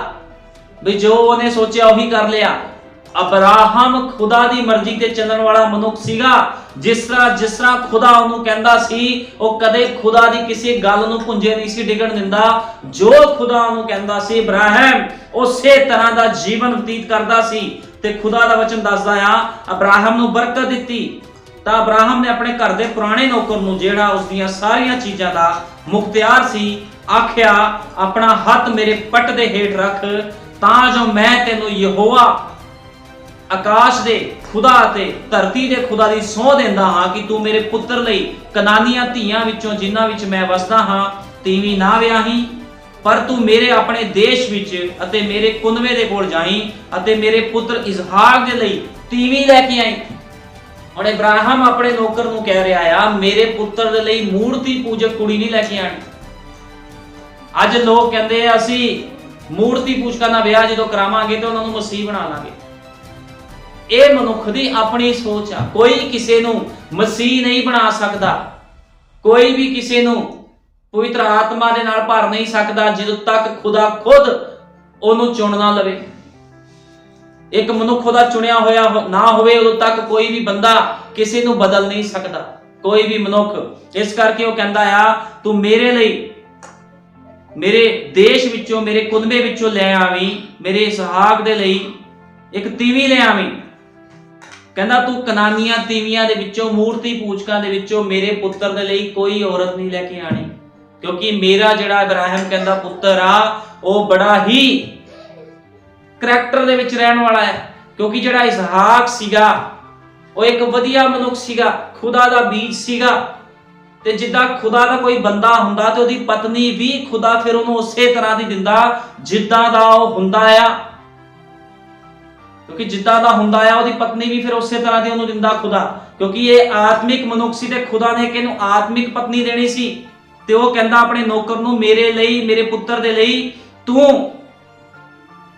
ਵੀ ਜੋ ਉਹਨੇ ਸੋਚਿਆ ਉਹੀ ਕਰ ਲਿਆ। ਅਬਰਾਹਮ ਖੁਦਾ ਦੀ ਮਰਜ਼ੀ ਤੇ ਚੱਲਣ ਵਾਲਾ ਮਨੁੱਖ ਸੀਗਾ। ਜਿਸ ਤਰ੍ਹਾਂ ਖੁਦਾ ਉਹਨੂੰ ਕਹਿੰਦਾ ਸੀ, ਉਹ ਕਦੇ ਖੁਦਾ ਦੀ ਕਿਸੇ ਗੱਲ ਨੂੰ ਪੁੰਜੇ ਨਹੀਂ ਸੀ ਡਿੱਗਣ ਦਿੰਦਾ। ਜੋ ਖੁਦਾ ਉਹਨੂੰ ਕਹਿੰਦਾ ਸੀ ਅਬਰਾਹਮ ਉਸੇ ਤਰ੍ਹਾਂ ਦਾ ਜੀਵਨ ਬਤੀਤ ਕਰਦਾ ਸੀ। ਤੇ ਖੁਦਾ ਦਾ ਵਚਨ ਦੱਸਦਾ ਆ ਅਬਰਾਹਮ ਨੂੰ ਬਰਕਤ ਦਿੱਤੀ। ਤਾਂ ਅਬਰਾਹਮ ਨੇ ਆਪਣੇ ਘਰ ਦੇ ਪੁਰਾਣੇ ਨੌਕਰ ਨੂੰ, ਜਿਹੜਾ ਉਸ ਦੀਆਂ ਸਾਰੀਆਂ ਚੀਜ਼ਾਂ ਦਾ ਮੁਖਤਿਆਰ ਸੀ, ਆਖਿਆ ਆਪਣਾ ਹੱਥ ਮੇਰੇ ਪੱਟ ਦੇ ਹੇਠ ਰੱਖ ਤਾਂ ਜੋ ਮੈਂ ਤੈਨੂੰ ਯਹੋਵਾ ਆਕਾਸ਼ ਦੇ ਖੁਦਾ ਅਤੇ ਧਰਤੀ ਦੇ ਖੁਦਾ ਦੀ ਸਹੁੰ ਦਿੰਦਾ ਹਾਂ ਕਿ ਤੂੰ ਮੇਰੇ ਪੁੱਤਰ ਲਈ ਕਨਾਨੀਆਂ ਧੀਆਂ ਵਿੱਚੋਂ ਜਿਨ੍ਹਾਂ ਵਿੱਚ ਮੈਂ ਵਸਦਾ ਹਾਂ ਤੀਵੀਂ ਨਾ ਵਿਆਹੀ, ਪਰ ਤੂੰ ਮੇਰੇ ਆਪਣੇ ਦੇਸ਼ ਵਿੱਚ ਅਤੇ ਮੇਰੇ ਕੁਨਵੇ ਦੇ ਕੋਲ ਜਾਈਂ ਅਤੇ ਮੇਰੇ ਪੁੱਤਰ ਇਸਹਾਕ ਦੇ ਲਈ ਤੀਵੀਂ ਲੈ ਕੇ ਆਈ। ਹੁਣ ਇਬਰਾਹਿਮ ਆਪਣੇ ਨੌਕਰ ਨੂੰ ਕਹਿ ਰਿਹਾ ਆ, ਮੇਰੇ ਪੁੱਤਰ ਦੇ ਲਈ ਮੂਰਤੀ ਪੂਜਕ ਕੁੜੀ ਨਹੀਂ ਲੈ ਕੇ ਆਣੀ। ਅੱਜ ਲੋਕ ਕਹਿੰਦੇ ਆ ਅਸੀਂ ਮੂਰਤੀ ਪੂਜਕਾਂ ਦਾ ਵਿਆਹ ਜਦੋਂ ਕਰਾਵਾਂਗੇ ਤੇ ਉਹਨਾਂ ਨੂੰ ਮਸੀਹ ਬਣਾ ਲਾਂਗੇ। ਇਹ ਮਨੁੱਖ ਦੀ ਆਪਣੀ ਸੋਚ ਆ। ਕੋਈ ਕਿਸੇ ਨੂੰ ਮਸੀਹ ਨਹੀਂ ਬਣਾ ਸਕਦਾ, ਕੋਈ ਵੀ ਕਿਸੇ ਨੂੰ ਪਵਿੱਤਰ ਆਤਮਾ ਦੇ ਨਾਲ ਭਰ ਨਹੀਂ ਸਕਦਾ ਜਦੋਂ ਤੱਕ ਖੁਦਾ ਖੁਦ ਉਹਨੂੰ ਚੁਣ ਨਾ ਲਵੇ। ਇੱਕ ਮਨੁੱਖ ਉਹਦਾ ਚੁਣਿਆ ਹੋਇਆ ਨਾ ਹੋਵੇ ਉਦੋਂ ਤੱਕ ਕੋਈ ਵੀ ਬੰਦਾ ਕਿਸੇ ਨੂੰ ਬਦਲ ਨਹੀਂ ਸਕਦਾ, ਕੋਈ ਵੀ ਮਨੁੱਖ। ਇਸ ਕਰਕੇ ਉਹ ਕਹਿੰਦਾ ਆ, ਤੂੰ ਮੇਰੇ ਲਈ ਮੇਰੇ ਦੇਸ਼ ਵਿੱਚੋਂ ਮੇਰੇ ਕੁਨਬੇ ਵਿੱਚੋਂ ਲੈ ਆਵੀਂ, ਮੇਰੇ ਇਸਹਾਕ ਦੇ ਲਈ ਇੱਕ ਤੀਵੀਂ ਲੈ ਆਵੀਂ। ਕਹਿੰਦਾ ਤੂੰ ਕਨਾਨੀਆਂ ਤੀਵੀਆਂ ਦੇ ਵਿੱਚੋਂ ਮੂਰਤੀ ਪੂਜਕਾਂ ਦੇ ਵਿੱਚੋਂ ਮੇਰੇ ਪੁੱਤਰ ਦੇ ਲਈ ਕੋਈ ਔਰਤ ਨਹੀਂ ਲੈ ਕੇ ਆਣੀ, ਕਿਉਂਕਿ ਮੇਰਾ ਜਿਹੜਾ ਇਬਰਾਹਿਮ ਕਹਿੰਦਾ ਪੁੱਤਰ ਆ ਉਹ ਬੜਾ ਹੀ ਕਰੈਕਟਰ ਦੇ ਵਿੱਚ ਰਹਿਣ ਵਾਲਾ ਹੈ। ਕਿਉਂਕਿ ਜਿਹੜਾ ਇਸਹਾਕ ਸੀਗਾ ਉਹ ਇੱਕ ਵਧੀਆ ਮਨੁੱਖ ਸੀਗਾ, ਖੁਦਾ ਦਾ ਬੀਜ ਸੀਗਾ, ਤੇ ਜਿੱਦਾਂ ਖੁਦਾ ਦਾ ਕੋਈ ਬੰਦਾ ਹੁੰਦਾ ਤੇ ਉਹਦੀ ਪਤਨੀ ਵੀ ਖੁਦਾ ਫਿਰ ਉਹਨੂੰ ਉਸੇ ਤਰ੍ਹਾਂ ਦੀ ਦਿੰਦਾ ਜਿੱਦਾਂ ਦਾ ਉਹ ਹੁੰਦਾ ਆ। ਕਿਉਂਕਿ ਜਿੱਦਾਂ ਦਾ ਹੁੰਦਾ ਆ ਉਹਦੀ ਪਤਨੀ ਵੀ ਫਿਰ ਉਸੇ ਤਰ੍ਹਾਂ ਦੀ ਉਹਨੂੰ ਦਿੰਦਾ ਖੁਦਾ, ਕਿਉਂਕਿ ਇਹ ਆਤਮਿਕ ਮਨੁੱਖ ਸੀ ਤੇ ਖੁਦਾ ਨੇ ਕਿਹਨੂੰ ਆਤਮਿਕ ਪਤਨੀ ਦੇਣੀ ਸੀ। ਤੇ ਉਹ ਕਹਿੰਦਾ ਆਪਣੇ ਨੌਕਰ ਨੂੰ, ਮੇਰੇ ਲਈ ਮੇਰੇ ਪੁੱਤਰ ਦੇ ਲਈ ਤੂੰ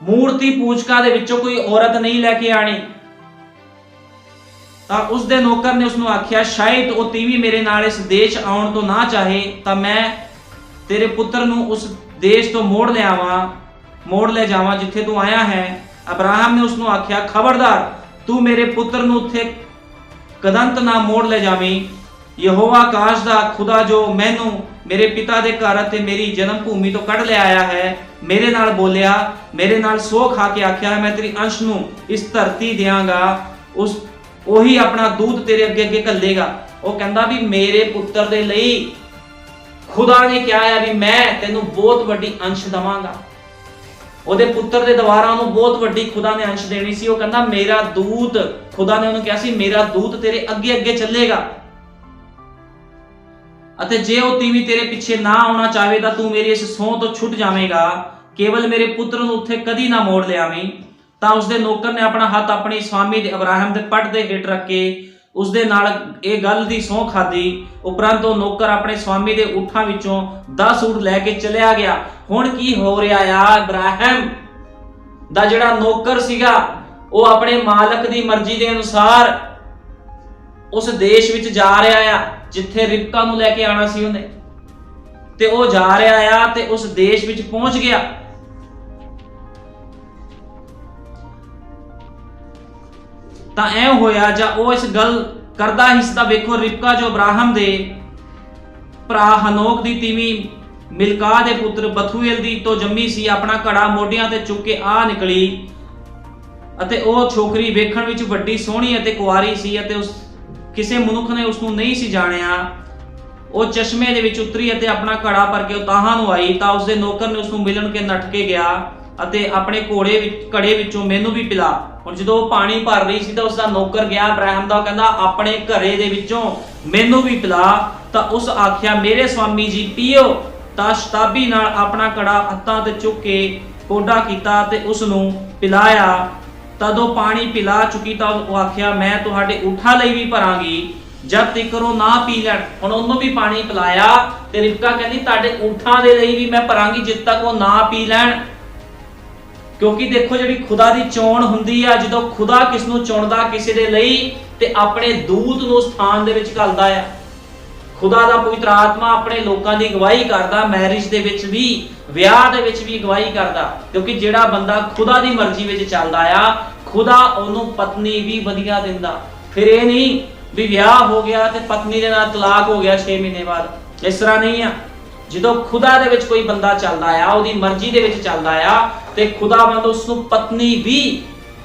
ਮੂਰਤੀ ਪੂਜਕਾਂ ਦੇ ਵਿੱਚੋਂ ਕੋਈ ਔਰਤ ਨਹੀਂ ਲੈ ਕੇ ਆਣੀ। ਤਾਂ ਉਸ ਦੇ ਨੌਕਰ ਨੇ ਉਸ ਨੂੰ ਆਖਿਆ, ਸ਼ਾਇਦ ਉਹ ਤੀਵੀਂ ਮੇਰੇ ਨਾਲ ਇਸ ਦੇਸ਼ ਆਉਣ ਤੋਂ ਨਾ ਚਾਹੇ ਤਾਂ ਮੈਂ ਤੇਰੇ ਪੁੱਤਰ ਨੂੰ ਉਸ ਦੇਸ਼ ਤੋਂ ਮੋੜ ਲੈ ਜਾਵਾਂ ਜਿੱਥੇ ਤੂੰ ਆਇਆ ਹੈ। ਅਬਰਾਹਮ ਨੇ ਉਸ ਨੂੰ ਆਖਿਆ, ਖਬਰਦਾਰ ਤੂੰ ਮੇਰੇ ਪੁੱਤਰ ਨੂੰ ਉੱਥੇ ਕਦੰਤ ਨਾ ਮੋੜ ਲੈ ਜਾਵੀਂ। ਯਹੋਵਾ ਆਕਾਸ਼ ਦਾ ਖੁਦਾ ਜੋ ਮੈਨੂੰ ਮੇਰੇ ਪਿਤਾ ਦੇ ਘਰ ਅਤੇ ਮੇਰੀ ਜਨਮ ਭੂਮੀ ਤੋਂ ਕੱਢ ਲਿਆਇਆ ਹੈ, ਮੇਰੇ ਨਾਲ ਬੋਲਿਆ, ਮੇਰੇ ਨਾਲ ਸਹੁੰ ਖਾ ਕੇ ਆਖਿਆ, ਮੈਂ ਤੇਰੀ ਅੰਸ਼ ਨੂੰ ਇਸ ਧਰਤੀ ਦਿਆਂਗਾ, ਉਹੀ ਆਪਣਾ ਦੂਤ ਤੇਰੇ ਅੱਗੇ ਅੱਗੇ ਘੱਲੇਗਾ। ਉਹ ਕਹਿੰਦਾ ਵੀ ਮੇਰੇ ਪੁੱਤਰ ਦੇ ਲਈ ਖੁਦਾ ਨੇ ਕਿਹਾ ਹੈ ਵੀ ਮੈਂ ਤੈਨੂੰ ਬਹੁਤ ਵੱਡੀ ਅੰਸ਼ ਦਵਾਂਗਾ। ਉਹਦੇ ਪੁੱਤਰ ਦੇ ਦੁਆਰਾ ਉਹਨੂੰ ਬਹੁਤ ਵੱਡੀ ਖੁਦਾ ਨੇ ਅੰਸ਼ ਦੇਣੀ ਸੀ। ਉਹ ਕਹਿੰਦਾ ਮੇਰਾ ਦੂਤ, ਖੁਦਾ ਨੇ ਉਹਨੂੰ ਕਿਹਾ ਸੀ ਮੇਰਾ ਦੂਤ ਤੇਰੇ ਅੱਗੇ ਅੱਗੇ ਚੱਲੇਗਾ, ਅਤੇ ਜੇ ਉਹ ਤੀਵੀਂ ਤੇਰੇ ਪਿੱਛੇ ਨਾ ਆਉਣਾ ਚਾਹਵੇ ਤਾਂ ਤੂੰ ਮੇਰੀ ਇਸ ਸਹੁੰ ਤੋਂ ਛੁੱਟ ਜਾਵੇਂਗਾ, ਕੇਵਲ ਮੇਰੇ ਪੁੱਤਰ ਨੂੰ ਉੱਥੇ ਕਦੀ ਨਾ ਮੋੜ ਲਿਆਵੀਂ। ਤਾਂ ਉਸਦੇ ਨੌਕਰ ਨੇ ਆਪਣਾ ਹੱਥ ਆਪਣੀ ਸਵਾਮੀ ਦੇ ਇਬਰਾਹਿਮ ਦੇ ਪੱਟ ਦੇ ਹੇਠ ਰੱਖ ਕੇ ਉਸਦੇ ਨਾਲ ਇਹ ਗੱਲ ਦੀ ਸਹੁੰ ਖਾਧੀ। ਉਪਰੰਤ ਉਹ ਨੌਕਰ ਆਪਣੇ ਸਵਾਮੀ ਦੇ ਊਠਾਂ ਵਿੱਚੋਂ 10 ਊਠ ਲੈ ਕੇ ਚਲਿਆ ਗਿਆ। ਹੁਣ ਕੀ ਹੋ ਰਿਹਾ ਆ, ਇਬਰਾਹਿਮ ਦਾ ਜਿਹੜਾ ਨੌਕਰ ਸੀਗਾ ਉਹ ਆਪਣੇ ਮਾਲਕ ਦੀ ਮਰਜ਼ੀ ਦੇ ਅਨੁਸਾਰ ਉਸ ਦੇਸ਼ ਵਿੱਚ ਜਾ ਰਿਹਾ ਆ ਜਿੱਥੇ ਰਿਬਕਾ ਨੂੰ ਲੈ ਕੇ ਆਣਾ ਸੀ ਉਹਨੇ, ਤੇ ਉਹ ਜਾ ਰਿਹਾ ਆ ਤੇ ਉਸ ਦੇਸ਼ ਵਿੱਚ ਪਹੁੰਚ ਗਿਆ। ਤਾਂ ਐ ਹੋਇਆ ਜਾਂ ਉਹ ਇਸ ਗੱਲ ਕਰਦਾ ਹੀ ਸੀ ਤਾਂ ਵੇਖੋ ਰਿਬਕਾ ਜੋ ਅਬਰਾਹਮ ਦੇ ਭਰਾ ਹਨੋਕ ਦੀ ਤੀਵੀਂ ਮਿਲਕਾ ਦੇ ਪੁੱਤਰ ਬਥੂਏਲ ਦੀ ਤੋਂ ਜੰਮੀ ਸੀ, ਆਪਣਾ ਘੜਾ ਮੋਢਿਆਂ ਤੇ ਚੁੱਕ ਕੇ ਆ ਨਿਕਲੀ, ਅਤੇ ਉਹ ਛੋਕਰੀ ਵੇਖਣ ਵਿੱਚ ਵੱਡੀ ਸੋਹਣੀ ਅਤੇ ਕੁਆਰੀ ਸੀ ਅਤੇ ਉਸ ਕਿਸੇ ਮਨੁੱਖ ਨੇ ਉਸ ਨੂੰ ਨਹੀਂ ਸੀ ਜਾਣਿਆ। ਉਹ ਚਸ਼ਮੇ ਦੇ ਵਿੱਚ ਉਤਰੀ ਅਤੇ ਆਪਣਾ ਘੜਾ ਭਰ ਕੇ ਉਤਾਹਾਂ ਨੂੰ ਆਈ ਤਾਂ ਉਸਦੇ ਨੌਕਰ ਨੇ ਉਸ ਨੂੰ ਮਿਲਣ ਕੇ ਨੱਠ ਕੇ ਗਿਆ ਅਤੇ ਆਪਣੇ ਘੜੇ ਵਿੱਚੋਂ ਮੈਨੂੰ ਵੀ ਪਿਲਾ। ਹੁਣ ਜਦੋਂ ਉਹ ਪਾਣੀ ਭਰ ਰਹੀ ਸੀ ਤਾਂ ਉਸਦਾ ਨੌਕਰ ਗਿਆ ਇਬਰਾਹਿਮ ਦਾ, ਕਹਿੰਦਾ ਆਪਣੇ ਘੜੇ ਦੇ ਵਿੱਚੋਂ ਮੈਨੂੰ ਵੀ ਪਿਲਾ। ਤਾਂ ਉਸ ਆਖਿਆ, ਮੇਰੇ ਸਵਾਮੀ ਜੀ ਪੀਓ। ਤਾਂ ਸ਼ਤਾਬੀ ਨਾਲ ਆਪਣਾ ਘੜਾ ਹੱਥਾਂ ਤੇ ਚੁੱਕ ਕੇ ਕੋਡਾ ਕੀਤਾ ਤੇ ਉਸ ਨੂੰ ਪਿਲਾਇਆ। ਤਦੋਂ ਪਾਣੀ ਪਿਲਾ ਚੁੱਕੀ ਤਾਂ ਉਹ ਆਖਿਆ, ਮੈਂ ਤੁਹਾਡੇ ਊਠਾਂ ਲਈ ਵੀ ਭਰਾਂਗੀ ਜਦ ਤੱਕ ਉਹ ਨਾ ਪੀ ਲੈਣ। ਹੁਣ ਉਹਨੂੰ ਵੀ ਪਾਣੀ ਪਿਲਾਇਆ ਤੇ ਰਿਬਕਾ ਕਹਿੰਦੀ ਤੁਹਾਡੇ ਊਠਾਂ ਦੇ ਲਈ ਵੀ ਮੈਂ ਭਰਾਂਗੀ ਜਦ ਤੱਕ ਉਹ ਨਾ ਪੀ ਲੈਣ। ਕਿਉਂਕਿ ਦੇਖੋ ਜਿਹੜੀ ਖੁਦਾ ਦੀ ਚੋਣ ਹੁੰਦੀ ਆ, ਜਦੋਂ ਖੁਦਾ ਕਿਸ ਨੂੰ ਚੁਣਦਾ ਕਿਸੇ ਦੇ ਲਈ ਤੇ ਆਪਣੇ ਦੂਤ ਨੂੰ ਸਥਾਨ ਦੇ ਵਿੱਚ ਘੱਲਦਾ ਆ। ਖੁਦਾ ਦਾ ਪਵਿੱਤਰ ਆਤਮਾ ਆਪਣੇ ਲੋਕਾਂ ਦੀ ਅਗਵਾਈ ਕਰਦਾ, ਮੈਰਿਜ ਦੇ ਵਿੱਚ ਵੀ, ਵਿਆਹ ਦੇ ਵਿੱਚ ਵੀ ਅਗਵਾਈ ਕਰਦਾ। ਕਿਉਂਕਿ ਜਿਹੜਾ ਬੰਦਾ ਖੁਦਾ ਦੀ ਮਰਜ਼ੀ ਵਿੱਚ ਚੱਲਦਾ ਆ, ਖੁਦਾ ਉਹਨੂੰ ਪਤਨੀ ਵੀ ਵਧੀਆ ਦਿੰਦਾ। ਫਿਰ ਇਹ ਨਹੀਂ ਵੀ ਵਿਆਹ ਹੋ ਗਿਆ ਤੇ ਪਤਨੀ ਦੇ ਨਾਲ ਤਲਾਕ ਹੋ ਗਿਆ 6 ਮਹੀਨੇ ਬਾਅਦ, ਇਸ ਤਰ੍ਹਾਂ ਨਹੀਂ ਆ। ਜਦੋਂ ਖੁਦਾ ਦੇ ਵਿੱਚ ਕੋਈ ਬੰਦਾ ਚੱਲਦਾ ਆ, ਉਹਦੀ ਮਰਜ਼ੀ ਦੇ ਵਿੱਚ ਚੱਲਦਾ ਆ, ਤੇ ਖੁਦਾਵੰਦ ਉਸ ਨੂੰ ਪਤਨੀ ਵੀ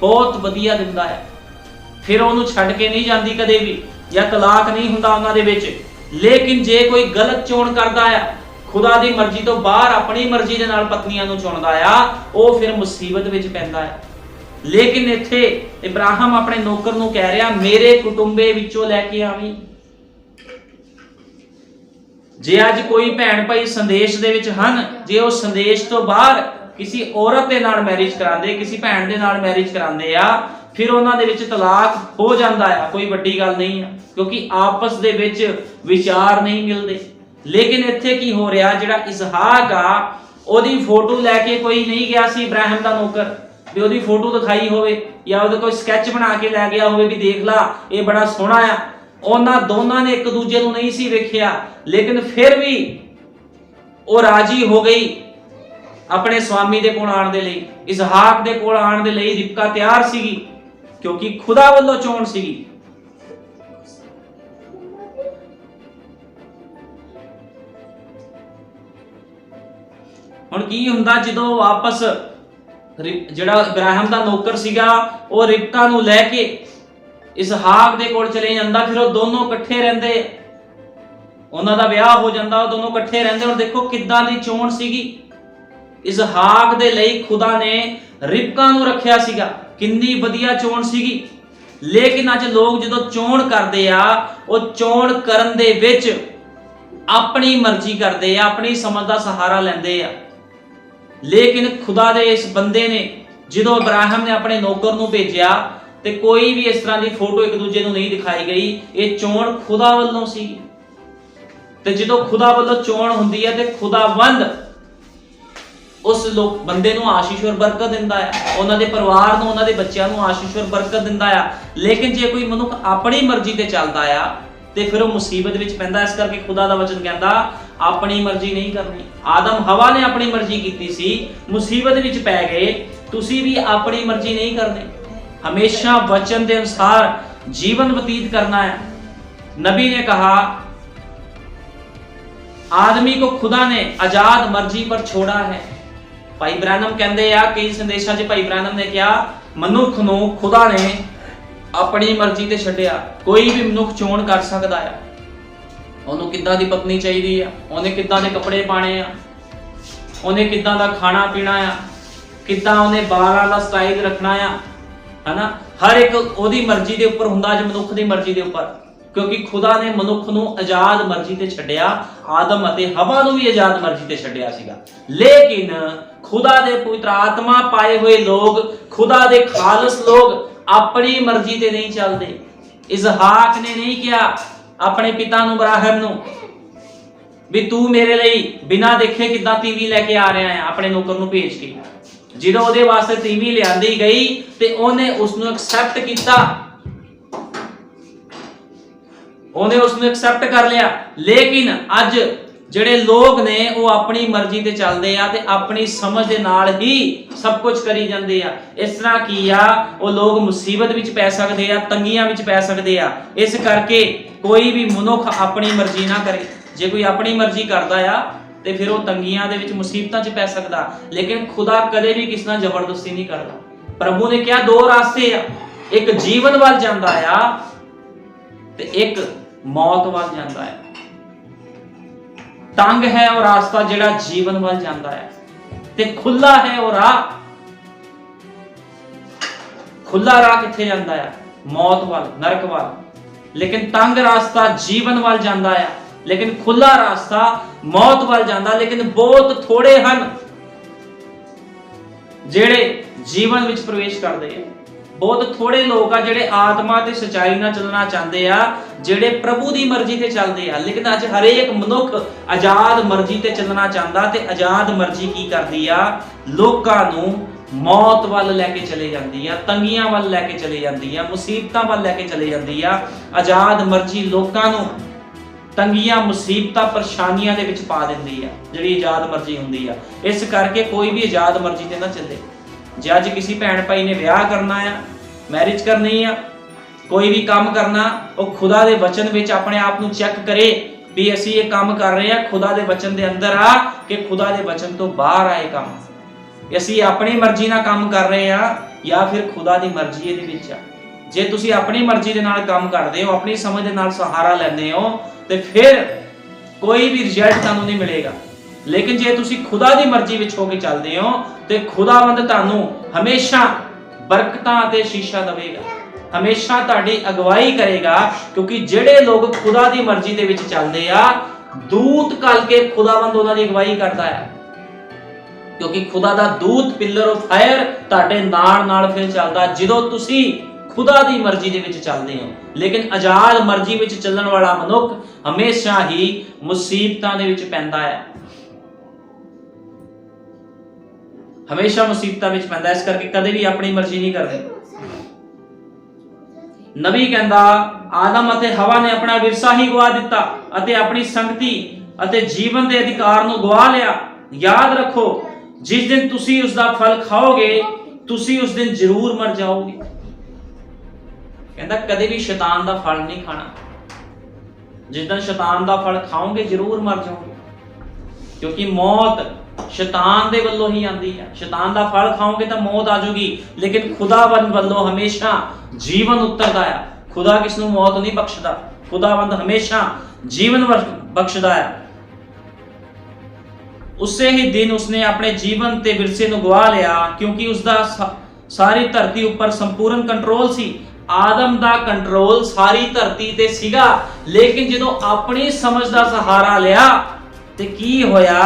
ਬਹੁਤ ਵਧੀਆ ਦਿੰਦਾ ਹੈ। ਫਿਰ ਉਹਨੂੰ ਛੱਡ ਕੇ ਨਹੀਂ ਜਾਂਦੀ ਕਦੇ ਵੀ, ਜਾਂ ਤਲਾਕ ਨਹੀਂ ਹੁੰਦਾ ਉਹਨਾਂ ਦੇ ਵਿੱਚ। ਲੇਕਿਨ ਜੇ ਕੋਈ ਗਲਤ ਚੋਣ ਕਰਦਾ ਆ, खुदा दी मर्जी तो बाहर अपनी मर्जी दे नाल पत्नियां नूं चुनदा आ, ਉਹ फिर मुसीबत विच पैंदा है। लेकिन इत्थे इब्राहिम अपने नौकर नूं कह रहा, मेरे कुटुंबे विचों लैके आवी। जे अज कोई भैन भाई संदेश दे विच हन, जे वो संदेश तो बाहर किसी औरत दे नाल मैरिज करांदे, किसी भैन दे नाल मैरिज करांदे आ, फिर उन्हां दे विच तलाक हो जांदा है, कोई वड्डी गल नहीं है, क्योंकि आपस दे विच विचार नहीं मिलदे। लेकिन इत्थे की हो रहा, जिहड़ा इसहाक आ ओदी फोटो लैके कोई नहीं गया सी इब्राहिम दा नौकर भी ओदी फोटो दिखाई होवे या ओदे कोई स्कैच बना के लै गया होवे भी देख ला ये बड़ा सोहना आ। उन्हां दोनां ने एक दूजे नूं नहीं सी वेखिया, लेकिन फिर भी वो राजी हो गई अपने स्वामी दे कोल आण दे लई, इसहाक दे कोल आण दे लई रिबका तैयार सीगी, क्योंकि खुदा वल्लों चोण सीगी। हुण की हुंदा जदों वापस जिहड़ा इब्राहिम दा नौकर सीगा वो रिबका नूं लैके इसहाक दे कोल चले जांदा, फिर वो दोनों इकट्ठे रहिंदे, उन्हां दा विआह हो जांदा, वो दोनों इकट्ठे रहिंदे। हुण देखो किद्दां दी चोण सीगी, इसहाक दे लई खुदा ने रिबका नूं रखिया सीगा, किन्नी वधिया चोण सीगी। लेकिन अज लोग जदों चोण करदे आ, वो चोण करन दे विच अपनी मर्जी करदे आ, अपनी समझ दा सहारा लैंदे आ। लेकिन खुदा दे इस बंदे ने जदों इब्राहिम ने अपने नौकर नूं भेजिया ते कोई भी इस तरह की फोटो एक दूजे नूं नहीं दिखाई गई, ये चोण खुदा वल्लों सी। ते जदों खुदा वल्लों चोण हुंदी है ते खुदावंद उस बंदे नूं आशीष और बरकत दिंदा है, उन्हां दे परिवार नूं, उन्हां दे बच्चिआं नूं आशीष और बरकत दिंदा है। लेकिन जे कोई मनुख अपनी मर्जी ते चलदा आ ते फिर वो मुसीबत विच पैंदा। इस करके खुदा दा वचन कहंदा अपनी मर्जी नहीं करनी। आदम हवा ने अपनी मर्जी कीती सी, मुसीबत विच पै गए, तुसी भी अपनी मर्जी नहीं करनी, हमेशा वचन के अनुसार जीवन व्यतीत करना है। नबी ने कहा आदमी को खुदा ने आजाद मर्जी पर छोड़ा है। भाई ब्रैनम कहते हैं कई संदेशों च भाई ब्रैनम ने कहा मनुख नूं खुदा ने अपनी मर्जी ते छड्डिया। कोई भी मनुख चोण कर सकता है, ਉਹਨੂੰ ਕਿੱਦਾਂ ਦੀ ਪਤਨੀ ਚਾਹੀਦੀ ਆ, ਉਹਨੇ ਕਿੱਦਾਂ ਦੇ ਕੱਪੜੇ ਪਾਣੇ ਆ, ਉਹਨੇ ਕਿੱਦਾਂ ਦਾ ਖਾਣਾ ਪੀਣਾ ਆ, ਕਿੱਦਾਂ ਉਹਨੇ ਬਾਲਾਂ ਦਾ ਸਟਾਈਲ ਰੱਖਣਾ ਆ, ਹਨਾ। ਹਰ ਇੱਕ ਉਹਦੀ ਮਰਜ਼ੀ ਦੇ ਉੱਪਰ ਹੁੰਦਾ, ਅੱਜ ਮਨੁੱਖ ਦੀ ਮਰਜ਼ੀ ਦੇ ਉੱਪਰ, ਕਿਉਂਕਿ ਖੁਦਾ ਨੇ ਮਨੁੱਖ ਨੂੰ ਆਜ਼ਾਦ ਮਰਜ਼ੀ ਤੇ ਛੱਡਿਆ, ਆਦਮ ਅਤੇ ਹਵਾ ਨੂੰ ਵੀ ਆਜ਼ਾਦ ਮਰਜ਼ੀ ਤੇ ਛੱਡਿਆ ਸੀਗਾ। ਲੇਕਿਨ ਖੁਦਾ ਦੇ ਪਵਿੱਤਰ ਆਤਮਾ ਪਾਏ ਹੋਏ ਲੋਕ, ਖੁਦਾ ਦੇ ਖਾਲਸ ਲੋਕ अपनी मर्जी ते नहीं चलते। इसहाक ने नहीं किया अपने पिता नूं इब्राहिम नूं भी तू मेरे लिए बिना देखे किद्दां तीवी लेके आ रहा है, अपने नौकर नूं भेज के। जिदों उहदे वास्ते तीवी लियांदी गई ते ओहने उसनूं एक्सेप्ट कीता, ओहने उसनूं एक्सेप्ट कर लिया। लेकिन अज ਜਿਹੜੇ ਲੋਕ ਨੇ ਉਹ ਆਪਣੀ ਮਰਜ਼ੀ ਤੇ ਚੱਲਦੇ ਆ ਤੇ ਆਪਣੀ ਸਮਝ ਦੇ ਨਾਲ ਹੀ ਸਭ ਕੁਝ ਕਰੀ ਜਾਂਦੇ ਆ। ਇਸ ਤਰ੍ਹਾਂ ਕੀ ਆ, ਉਹ ਲੋਕ ਮੁਸੀਬਤ ਵਿੱਚ ਪੈ ਸਕਦੇ ਆ, ਤੰਗੀਆਂ ਵਿੱਚ ਪੈ ਸਕਦੇ ਆ। ਇਸ ਕਰਕੇ ਕੋਈ ਵੀ ਮਨੁੱਖ ਆਪਣੀ ਮਰਜ਼ੀ ਨਾ ਕਰੇ। ਜੇ ਕੋਈ ਆਪਣੀ ਮਰਜ਼ੀ ਕਰਦਾ ਆ ਤੇ ਫਿਰ ਉਹ ਤੰਗੀਆਂ ਦੇ ਵਿੱਚ ਮੁਸੀਬਤਾਂ 'ਚ ਪੈ ਸਕਦਾ। ਲੇਕਿਨ ਖੁਦਾ ਕਦੇ ਵੀ ਕਿਸੇ ਨਾਲ ਜ਼ਬਰਦਸਤੀ ਨਹੀਂ ਕਰਦਾ। ਪ੍ਰਭੂ ਨੇ ਕਿਹਾ ਦੋ ਰਾਸਤੇ ਆ, ਇੱਕ ਜੀਵਨ ਵੱਲ ਜਾਂਦਾ ਆ ਤੇ ਇੱਕ ਮੌਤ ਵੱਲ ਜਾਂਦਾ ਹੈ। तंग है और रास्ता जिहड़ा जीवन वाल जांदा है ते खुला है और राह, खुला राह किथे जांदा है? मौत वाल, नरक वाल। लेकिन तंग रास्ता जीवन वाल जांदा है, लेकिन खुला रास्ता मौत वाल जांदा। लेकिन बहुत थोड़े हन जिहड़े जीवन विच प्रवेश करदे हैं। बहुत थोड़े लोग आ जिहड़े आत्मा ते सच्चाई नाल चलना चाहते आ, जिहड़े प्रभु दी मर्जी ते चलदे आ। लेकिन अज हरेक मनुख आजाद मर्जी ते चलना चाहता ते आजाद मर्जी की करदी आ, लोकां नूं मौत वाल लैके चले जांदी आ, तंगियां वाल लैके चले जांदी आ, मुसीबतां वाल लैके चले जांदी आ। आजाद मर्जी लोकां नूं तंगियां, मुसीबतां, परेशानियां दे विच पा दिंदी आ, जिहड़ी आजाद मर्जी हुंदी आ। इस करके कोई भी आजाद मर्जी ते ना चले। जे अज किसी भैन भाई ने विआह करना है, मैरिज करनी है, कोई भी काम करना, वो खुदा दे वचन विच अपने आप नूं चेक करे भी असीं ये काम कर रहे हैं खुदा दे वचन दे अंदर आ कि खुदा दे वचन तो बाहर आए काम, असीं अपनी मर्जी नाल काम कर रहे हैं या फिर खुदा दी मर्जी इहदे विच आ। जे तुसीं अपनी मर्जी दे नाल काम करदे हो, अपनी समझ दे नाल सहारा लैंदे हो, ते फिर कोई भी रिजल्ट तुहानूं नहीं मिलेगा। लेकिन जे तुसी खुदा दी मर्जी विच हो के चलदे हो ते खुदावंद तुहानू हमेशा बरकतां ते शीशा देवेगा, हमेशा तुहाडी अगवाई करेगा। क्योंकि जिहड़े लोग खुदा दी मर्जी दे विच चलदे आ, दूत कल के खुदावंद उन्हां दी अगवाई करदा है। क्योंकि खुदा दा दूत पिलर ऑफ फायर तुहाडे नाल फिर चलदा जदों तुसी खुदा दी मर्जी दे विच चलदे हो। लेकिन आजाद मर्जी विच चलण वाला मनुख हमेशा ही मुसीबतां दे विच पैंदा है, हमेशा मुसीबतां विच पैंदा। इस करके कदे भी अपनी मर्जी नहीं करदे। नबी कहंदा आदम अते हवा ने अपना विरसा ही गवा दिता अते अपनी संगति अते जीवन दे अधिकार नूं गवा लिया। याद रखो, जिस दिन तुसी उसका फल खाओगे तुसी उस दिन जरूर मर जाओगे। कहता कदे भी शैतान दा फल नहीं खाना। जिस दिन शैतान दा फल खाओगे जरूर मर जाओगे, क्योंकि मौत शैतान दे वल्लों ही आंदी है। शैतान दा फल खाओगे तो मौत आ जाएगी, लेकिन खुदावंद वल्लों हमेशा जीवन उतरदा है। खुदा किसनूं मौत नहीं बख्शदा, खुदावंद हमेशा जीवन बख्शदा है। उसे ही दिन उसने अपने जीवन ते विरसे नूं गवा लिया, क्योंकि उसदा सारी धरती उपर संपूर्ण कंट्रोल सी। आदम दा कंट्रोल सारी धरती ते सीगा, लेकिन जदों अपनी समझ दा सहारा लिया ते की होया,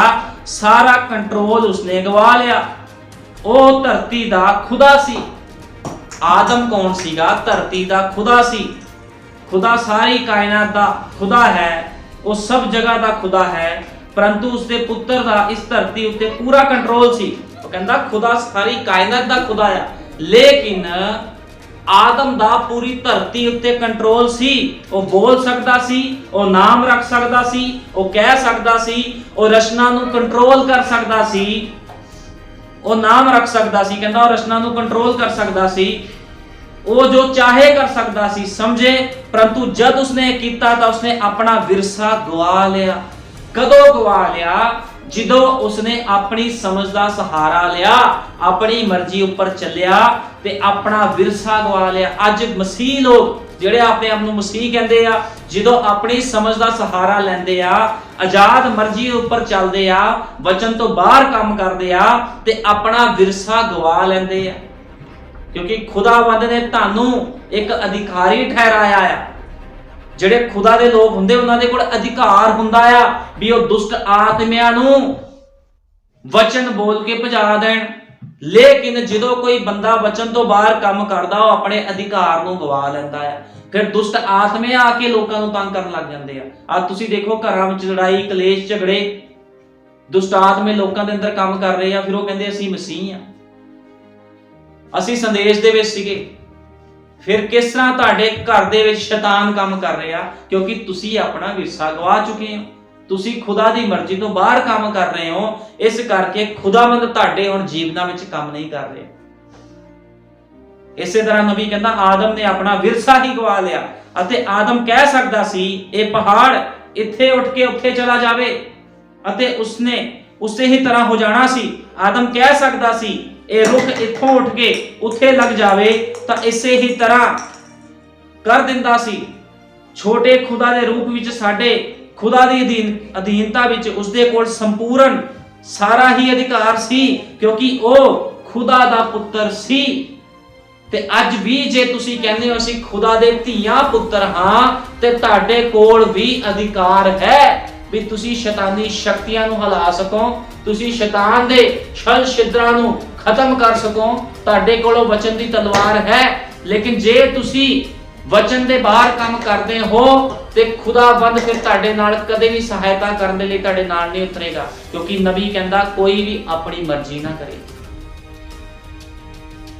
सारा कंट्रोल उसने गवा लिया। ओ धरती दा खुदा सी। आदम कौन सीगा? धरती दा खुदा सी। खुदा सारी कायनात दा खुदा है, वो सब जगह दा खुदा है, परंतु उसके पुत्र दा इस धरती उत्ते पूरा कंट्रोल सी। वो कहंदा खुदा सारी कायनात दा खुदा है, लेकिन आदम दा पूरी धरती उत्ते कंट्रोल सी। वो बोल सकदा सी, वो नाम रख सकदा सी, वो कह सकदा सी, वो रचना नूं कंट्रोल कर सकदा सी, वो नाम रख सकदा सी। कहंदा वो रचना नूं कंट्रोल कर सकदा सी, वो जो चाहे कर सकदा सी, समझे। परंतु जब उसने कीता तो उसने अपना विरसा गवा लिया। कदों गवा लिया? जिदों उसने अपनी समझ दा सहारा लिया, अपनी मर्जी उपर चलिया ते अपना विरसा गवा लिया। अज मसीह लोग जिहड़े अपने आप नूं मसीह कहंदे आ, जिदों अपनी समझ दा सहारा लैंदे आ, आजाद मर्जी उपर चलदे आ, वचन तो बाहर काम करदे आ ते अपना विरसा गवा लैंदे आ। क्योंकि खुदावंद ने तुहानू एक अधिकारी ठहराया है। ਜਿਹੜੇ खुदा ਦੇ ਲੋਕ ਹੁੰਦੇ ਉਹਨਾਂ ਦੇ ਕੋਲ ਅਧਿਕਾਰ ਹੁੰਦਾ ਆ ਵੀ ਉਹ ਦੁਸ਼ਟ ਆਤਮਿਆਂ ਨੂੰ ਵਚਨ ਬੋਲ ਕੇ ਭਜਾ ਦੇਣ। ਲੇਕਿਨ ਜਦੋਂ ਕੋਈ ਬੰਦਾ ਵਚਨ ਤੋਂ ਬਾਹਰ ਕੰਮ ਕਰਦਾ ਉਹ ਆਪਣੇ ਅਧਿਕਾਰ ਨੂੰ ਗਵਾ ਲੈਂਦਾ ਆ। ਫਿਰ ਦੁਸ਼ਟ ਆਤਮੇ ਆ ਕੇ ਲੋਕਾਂ ਨੂੰ ਤੰਗ ਕਰਨ ਲੱਗ ਜਾਂਦੇ ਆ। ਆ ਤੁਸੀਂ ਦੇਖੋ ਘਰਾਂ ਵਿੱਚ ਲੜਾਈ ਕਲੇਸ਼ ਝਗੜੇ, ਦੁਸ਼ਟ ਆਤਮੇ ਲੋਕਾਂ ਦੇ ਅੰਦਰ ਕੰਮ ਕਰ ਰਹੇ ਆ। ਫਿਰ ਉਹ ਕਹਿੰਦੇ ਅਸੀਂ ਮਸੀਹ ਆ, ਅਸੀਂ ਸੰਦੇਸ਼ ਦੇ ਵਿੱਚ ਸੀਗੇ। फिर किस तरह तुहाडे घर दे विच शैतान काम कर रहा? क्योंकि तुसी अपना विरसा गवा चुके हो, तुसी खुदा दी मर्जी तो बाहर काम कर रहे हो। इस करके खुदावंद तुहाडे हुण जीवनां विच काम नहीं कर रहे। इसे तरह नबी कहंदा आदम ने अपना विरसा ही गवा लिया। अते आदम कह सकदा सी ये पहाड़ इत्थे उठ के उत्थे चला जावे अते उसने उसे ही तरह हो जाना सी। आदम कह सकदा सी ਇਹ ਰੁੱਖ ਇੱਥੋਂ ਉੱਠ ਕੇ ਉੱਥੇ ਲੱਗ ਜਾਵੇ ਤਾਂ ਇਸੇ ਹੀ ਤਰ੍ਹਾਂ ਕਰ ਦਿੰਦਾ ਸੀ। ਛੋਟੇ ਖੁਦਾ ਦੇ ਰੂਪ ਵਿੱਚ ਸਾਡੇ ਖੁਦਾ ਦੀ ਅਧੀਨਤਾ ਵਿੱਚ ਉਸਦੇ ਕੋਲ ਸੰਪੂਰਨ ਸਾਰਾ ਹੀ ਅਧਿਕਾਰ ਸੀ, ਕਿਉਂਕਿ ਉਹ ਖੁਦਾ ਦਾ ਪੁੱਤਰ ਸੀ। ਤੇ ਅੱਜ ਵੀ ਜੇ ਤੁਸੀਂ ਕਹਿੰਦੇ ਹੋ ਅਸੀਂ ਖੁਦਾ ਦੇ ਧੀਆਂ ਪੁੱਤਰ ਹਾਂ ਤੇ ਤੁਹਾਡੇ ਕੋਲ ਵੀ ਅਧਿਕਾਰ ਹੈ ਵੀ ਤੁਸੀਂ ਸ਼ੈਤਾਨੀ ਸ਼ਕਤੀਆਂ ਨੂੰ ਹਿਲਾ ਸਕੋ, ਤੁਸੀਂ ਸ਼ੈਤਾਨ ਦੇ ਛਲ ਛਿਦਰਾਂ ਨੂੰ ਖਤਮ ਕਰ ਸਕੋ। ਤੁਹਾਡੇ ਕੋਲੋਂ ਵਚਨ ਦੀ ਤਲਵਾਰ ਹੈ। ਲੇਕਿਨ ਜੇ ਤੁਸੀਂ ਵਚਨ ਦੇ ਬਾਹਰ ਕੰਮ ਕਰਦੇ ਹੋ ਤੇ ਖੁਦਾਵੰਦ ਫਿਰ ਤੁਹਾਡੇ ਨਾਲ ਕਦੇ ਵੀ ਸਹਾਇਤਾ ਕਰਨ ਦੇ ਲਈ ਤੁਹਾਡੇ ਨਾਲ ਨਹੀਂ ਉਤਰੇਗਾ। ਕਿਉਂਕਿ ਨਬੀ ਕਹਿੰਦਾ ਕੋਈ ਵੀ ਆਪਣੀ ਮਰਜ਼ੀ ਨਾ ਕਰੇ।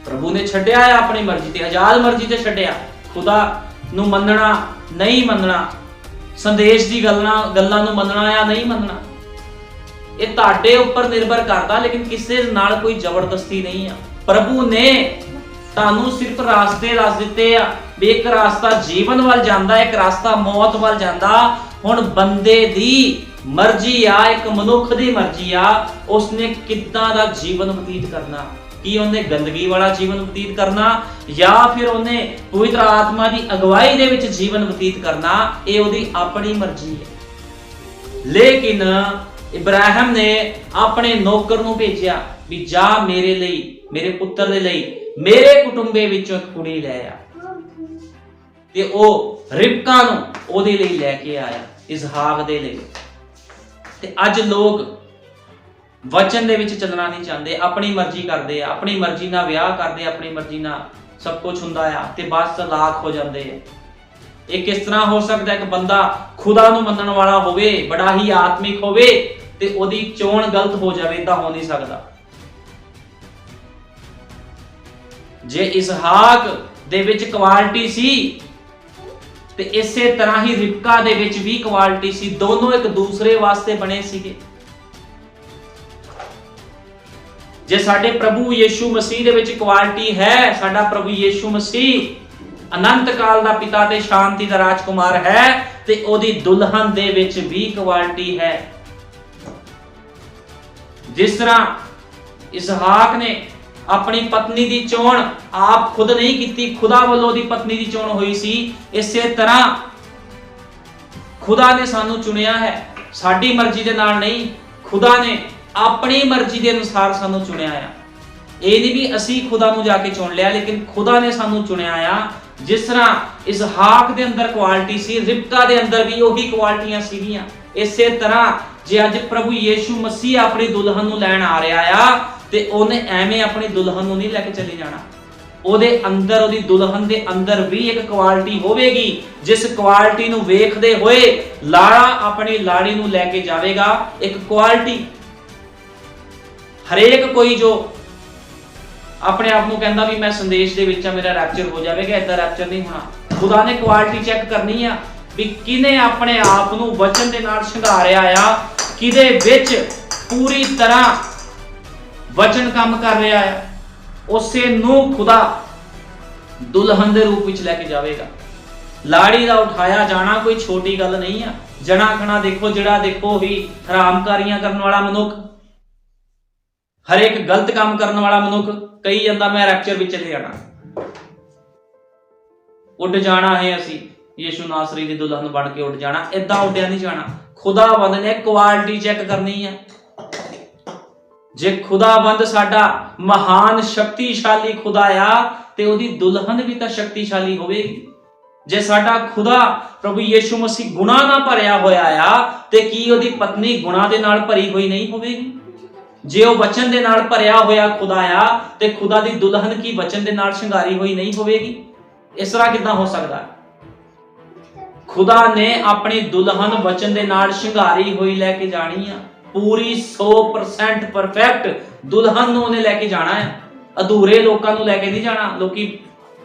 ਪ੍ਰਭੂ ਨੇ ਛੱਡਿਆ ਹੈ ਆਪਣੀ ਮਰਜ਼ੀ ਤੇ, ਆਜ਼ਾਦ ਮਰਜ਼ੀ ਤੇ ਛੱਡਿਆ। ਖੁਦਾ ਨੂੰ ਮੰਨਣਾ ਨਹੀਂ ਮੰਨਣਾ, ਸੰਦੇਸ਼ ਦੀ ਗੱਲਾਂ ਨੂੰ ਮੰਨਣਾ ਜਾਂ ਨਹੀਂ ਮੰਨਣਾ, ਇਹ ਤੁਹਾਡੇ ਉੱਪਰ ਨਿਰਭਰ ਕਰਦਾ। ਲੇਕਿਨ ਕਿਸੇ ਨਾਲ ਕੋਈ ਜ਼ਬਰਦਸਤੀ ਨਹੀਂ ਆ। ਪ੍ਰਭੂ ਨੇ ਤੁਹਾਨੂੰ ਸਿਰਫ ਰਾਸਤੇ ਦੱਸ ਦਿੱਤੇ ਆ ਵੀ ਇੱਕ ਰਾਸਤਾ ਜੀਵਨ ਵੱਲ ਜਾਂਦਾ, ਇੱਕ ਰਾਸਤਾ ਮੌਤ ਵੱਲ ਜਾਂਦਾ। ਹੁਣ ਬੰਦੇ ਦੀ ਮਰਜ਼ੀ ਆ, ਇੱਕ ਮਨੁੱਖ ਦੀ ਮਰਜ਼ੀ ਆ, ਉਸਨੇ ਕਿੱਦਾਂ ਦਾ ਜੀਵਨ ਬਤੀਤ ਕਰਨਾ। ਕੀ ਉਹਨੇ ਗੰਦਗੀ ਵਾਲਾ ਜੀਵਨ ਬਤੀਤ ਕਰਨਾ ਜਾਂ ਫਿਰ ਉਹਨੇ ਪਵਿੱਤਰ ਆਤਮਾ ਦੀ ਅਗਵਾਈ ਦੇ ਵਿੱਚ ਜੀਵਨ ਬਤੀਤ ਕਰਨਾ, ਇਹ ਉਹਦੀ ਆਪਣੀ ਮਰਜ਼ੀ ਹੈ। ਲੇਕਿਨ इब्राहिम ने अपने नौकर ਨੂੰ ਭੇਜਿਆ ਵੀ ਜਾ ਮੇਰੇ ਲਈ, ਮੇਰੇ ਪੁੱਤਰ ਦੇ ਲਈ ਮੇਰੇ ਕੁਟੁੰਬੇ ਵਿੱਚੋਂ ਇੱਕ ਕੁੜੀ ਲੈ ਆ, ਤੇ ਉਹ ਰਿਬਕਾ ਨੂੰ ਉਹਦੇ ਲਈ ਲੈ ਕੇ ਆਇਆ, ਇਸਹਾਕ ਦੇ ਲਈ। ਤੇ ਅੱਜ ਲੋਕ ਵਚਨ ਦੇ ਵਿੱਚ ਚੱਲਣਾ ਨਹੀਂ ਚਾਹੁੰਦੇ, ਆਪਣੀ ਮਰਜ਼ੀ ਕਰਦੇ ਆ, ਆਪਣੀ ਮਰਜ਼ੀ ਨਾਲ ਵਿਆਹ ਕਰਦੇ, ਆਪਣੀ ਮਰਜ਼ੀ ਨਾਲ ਸਭ ਕੁਝ ਹੁੰਦਾ ਆ ਤੇ ਬਸ ਤਲਾਕ ਹੋ ਜਾਂਦੇ ਆ। ਇਹ ਕਿਸ ਤਰ੍ਹਾਂ ਹੋ ਸਕਦਾ ਇੱਕ ਬੰਦਾ ਖੁਦਾ ਨੂੰ ਮੰਨਣ ਵਾਲਾ ਹੋਵੇ, ਬੜਾ ਹੀ ਆਤਮਿਕ ਹੋਵੇ ਤੇ ਉਹਦੀ ਚੋਣ ਗਲਤ ਹੋ ਜਾਵੇ? ਤਾਂ ਹੋ ਨਹੀਂ ਸਕਦਾ। ਜੇ ਇਸਹਾਕ ਦੇ ਵਿੱਚ ਕੁਆਲਿਟੀ ਸੀ ਤੇ ਇਸੇ ਤਰ੍ਹਾਂ ਹੀ ਰਿਬਕਾ ਦੇ ਵਿੱਚ ਵੀ ਕੁਆਲਿਟੀ ਸੀ, ਦੋਨੋਂ ਇੱਕ ਦੂਸਰੇ ਵਾਸਤੇ ਬਣੇ ਸੀਗੇ। ਜੇ ਸਾਡੇ ਪ੍ਰਭੂ ਯੀਸ਼ੂ ਮਸੀਹ ਦੇ ਵਿੱਚ ਕੁਆਲਿਟੀ ਹੈ, ਸਾਡਾ ਪ੍ਰਭੂ ਯੀਸ਼ੂ ਮਸੀਹ ਅਨੰਤ ਕਾਲ ਦਾ ਪਿਤਾ ਤੇ ਸ਼ਾਂਤੀ ਦਾ ਰਾਜਕੁਮਾਰ ਹੈ, ਤੇ ਉਹਦੀ ਦੁਲਹਨ ਦੇ ਵਿੱਚ ਵੀ ਕੁਆਲਿਟੀ ਹੈ। ਜਿਸ ਤਰ੍ਹਾਂ ਇਸਹਾਕ ਨੇ ਆਪਣੀ ਪਤਨੀ ਦੀ ਚੋਣ ਆਪ ਖੁਦ ਨਹੀਂ ਕੀਤੀ, ਖੁਦਾ ਵੱਲੋਂ ਦੀ ਪਤਨੀ ਦੀ ਚੋਣ ਹੋਈ ਸੀ, ਇਸੇ ਤਰ੍ਹਾਂ ਖੁਦਾ ਨੇ ਸਾਨੂੰ ਚੁਣਿਆ ਹੈ, ਸਾਡੀ ਮਰਜ਼ੀ ਦੇ ਨਾਲ ਨਹੀਂ। ਖੁਦਾ ਨੇ ਆਪਣੀ ਮਰਜ਼ੀ ਦੇ ਅਨੁਸਾਰ ਸਾਨੂੰ ਚੁਣਿਆ ਆ। ਇਹ ਨਹੀਂ ਵੀ ਅਸੀਂ ਖੁਦਾ ਨੂੰ ਜਾ ਕੇ ਚੁਣ ਲਿਆ, ਲੇਕਿਨ ਖੁਦਾ ਨੇ ਸਾਨੂੰ ਚੁਣਿਆ ਆ। ਜਿਸ ਤਰ੍ਹਾਂ ਇਸਹਾਕ ਦੇ ਅੰਦਰ ਕੁਆਲਿਟੀ ਸੀ, ਰਿਬਕਾ ਦੇ ਅੰਦਰ ਵੀ ਉਹੀ ਕੁਆਲਿਟੀਆਂ ਸੀਗੀਆਂ। ਇਸੇ ਤਰ੍ਹਾਂ ਜੇ ਅੱਜ ਪ੍ਰਭੂ ਯੀਸ਼ੂ ਮਸੀਹ ਆਪਣੀ ਦੁਲਹਨ ਨੂੰ ਲੈਣ ਆ ਰਿਹਾ ਆ, ਤੇ ਉਹਨੇ ਐਵੇਂ ਆਪਣੀ ਦੁਲਹਨ ਨੂੰ ਨਹੀਂ ਲੈ ਕੇ ਚਲੇ ਜਾਣਾ। ਉਹਦੇ ਅੰਦਰ, ਉਹਦੀ ਦੁਲਹਨ ਦੇ ਅੰਦਰ ਵੀ ਇੱਕ ਕੁਆਲਿਟੀ ਹੋਵੇਗੀ, ਜਿਸ ਕੁਆਲਿਟੀ ਨੂੰ ਵੇਖਦੇ ਹੋਏ ਲਾੜਾ ਆਪਣੀ ਲਾੜੀ ਨੂੰ ਲੈ ਕੇ ਜਾਵੇਗਾ। ਇੱਕ ਕੁਆਲਿਟੀ, ਹਰੇਕ ਕੋਈ ਜੋ ਆਪਣੇ ਆਪ ਨੂੰ ਕਹਿੰਦਾ ਵੀ ਮੈਂ ਸੰਦੇਸ਼ ਦੇ ਵਿੱਚ ਆ, ਮੇਰਾ ਰੈਪਚਰ ਹੋ ਜਾਵੇਗਾ, ਏਦਾਂ ਰੈਪਚਰ ਨਹੀਂ ਹੋਣਾ। ਖੁਦਾ ਨੇ ਕੁਆਲਿਟੀ ਚੈੱਕ ਕਰਨੀ ਆ ਵੀ ਕਿਨੇ ਆਪਣੇ ਆਪ ਨੂੰ ਵਚਨ ਦੇ ਨਾਲ ਸ਼ਿੰਗਾਰਿਆ ਆ, ਕਿਦੇ ਵਿੱਚ ਪੂਰੀ ਤਰ੍ਹਾਂ ਵਚਨ ਕੰਮ ਕਰ ਰਿਹਾ ਆ, ਉਸੇ ਨੂੰ ਖੁਦਾ ਦੁਲਹਨ ਦੇ ਰੂਪ ਵਿੱਚ ਲੈ ਕੇ ਜਾਵੇਗਾ। ਲਾੜੀ ਦਾ ਉਠਾਇਆ ਜਾਣਾ ਕੋਈ ਛੋਟੀ ਗੱਲ ਨਹੀਂ ਆ। ਜਣਾ ਖਣਾ ਦੇਖੋ, ਜਿਹੜਾ ਦੇਖੋ ਹੀ ਹਰਾਮਕਾਰੀਆਂ ਕਰਨ ਵਾਲਾ ਮਨੁੱਖ, ਹਰ ਇੱਕ ਗਲਤ ਕੰਮ ਕਰਨ ਵਾਲਾ ਮਨੁੱਖ ਕਹੀ ਜਾਂਦਾ ਮੈਂ ਰੈਪਚਰ ਵਿੱਚ ਚਲੇ ਜਾਣਾ, ਉੱਡ ਜਾਣਾ ਹੈ, ਅਸੀਂ ਯੀਸ਼ੂ ਨਾਸਰੀ ਦੀ ਦੁਲਹਨ ਬਣ ਕੇ ਉੱਡ ਜਾਣਾ। ਏਦਾਂ ਉੱਡਿਆ ਨਹੀਂ ਜਾਣਾ। ਖੁਦਾਵੰਦ ਨੇ ਕੁਆਲਿਟੀ ਚੈੱਕ ਕਰਨੀ ਆ। ਜੇ ਖੁਦਾਵੰਦ ਸਾਡਾ ਮਹਾਨ ਸ਼ਕਤੀਸ਼ਾਲੀ ਖੁਦਾ ਆ, ਤੇ ਉਹਦੀ ਦੁਲਹਨ ਵੀ ਤਾਂ ਸ਼ਕਤੀਸ਼ਾਲੀ ਹੋਵੇਗੀ। ਜੇ ਸਾਡਾ ਖੁਦਾ ਪ੍ਰਭੂ ਯੀਸ਼ੂ ਮਸੀਹ ਗੁਨਾਹ ਨਾਲ ਭਰਿਆ ਹੋਇਆ ਆ, ਤੇ ਕੀ ਉਹਦੀ ਪਤਨੀ ਗੁਨਾਹ ਦੇ ਨਾਲ ਭਰੀ ਹੋਈ ਨਹੀਂ ਹੋਵੇਗੀ? ਜੇ ਉਹ ਵਚਨ ਦੇ ਨਾਲ ਭਰਿਆ ਹੋਇਆ ਖੁਦਾ ਆ, ਤੇ ਖੁਦਾ ਦੀ ਦੁਲਹਨ ਕੀ ਵਚਨ ਦੇ ਨਾਲ ਸ਼ਿੰਗਾਰੀ ਹੋਈ ਨਹੀਂ ਹੋਵੇਗੀ? ਇਸ ਤਰ੍ਹਾਂ ਕਿੱਦਾਂ ਹੋ ਸਕਦਾ? ਖੁਦਾ ਨੇ ਆਪਣੀ ਦੁਲਹਨ ਵਚਨ ਦੇ ਨਾਲ ਸ਼ਿੰਗਾਰੀ ਹੋਈ ਲੈ ਕੇ ਜਾਣੀ ਆ। ਪੂਰੀ 100% ਪਰਫੈਕਟ ਦੁਲਹਨ ਨੂੰ ਉਹਨੇ ਲੈ ਕੇ ਜਾਣਾ ਆ। ਅਧੂਰੇ ਲੋਕਾਂ ਨੂੰ ਲੈ ਕੇ ਨਹੀਂ ਜਾਣਾ। ਲੋਕੀ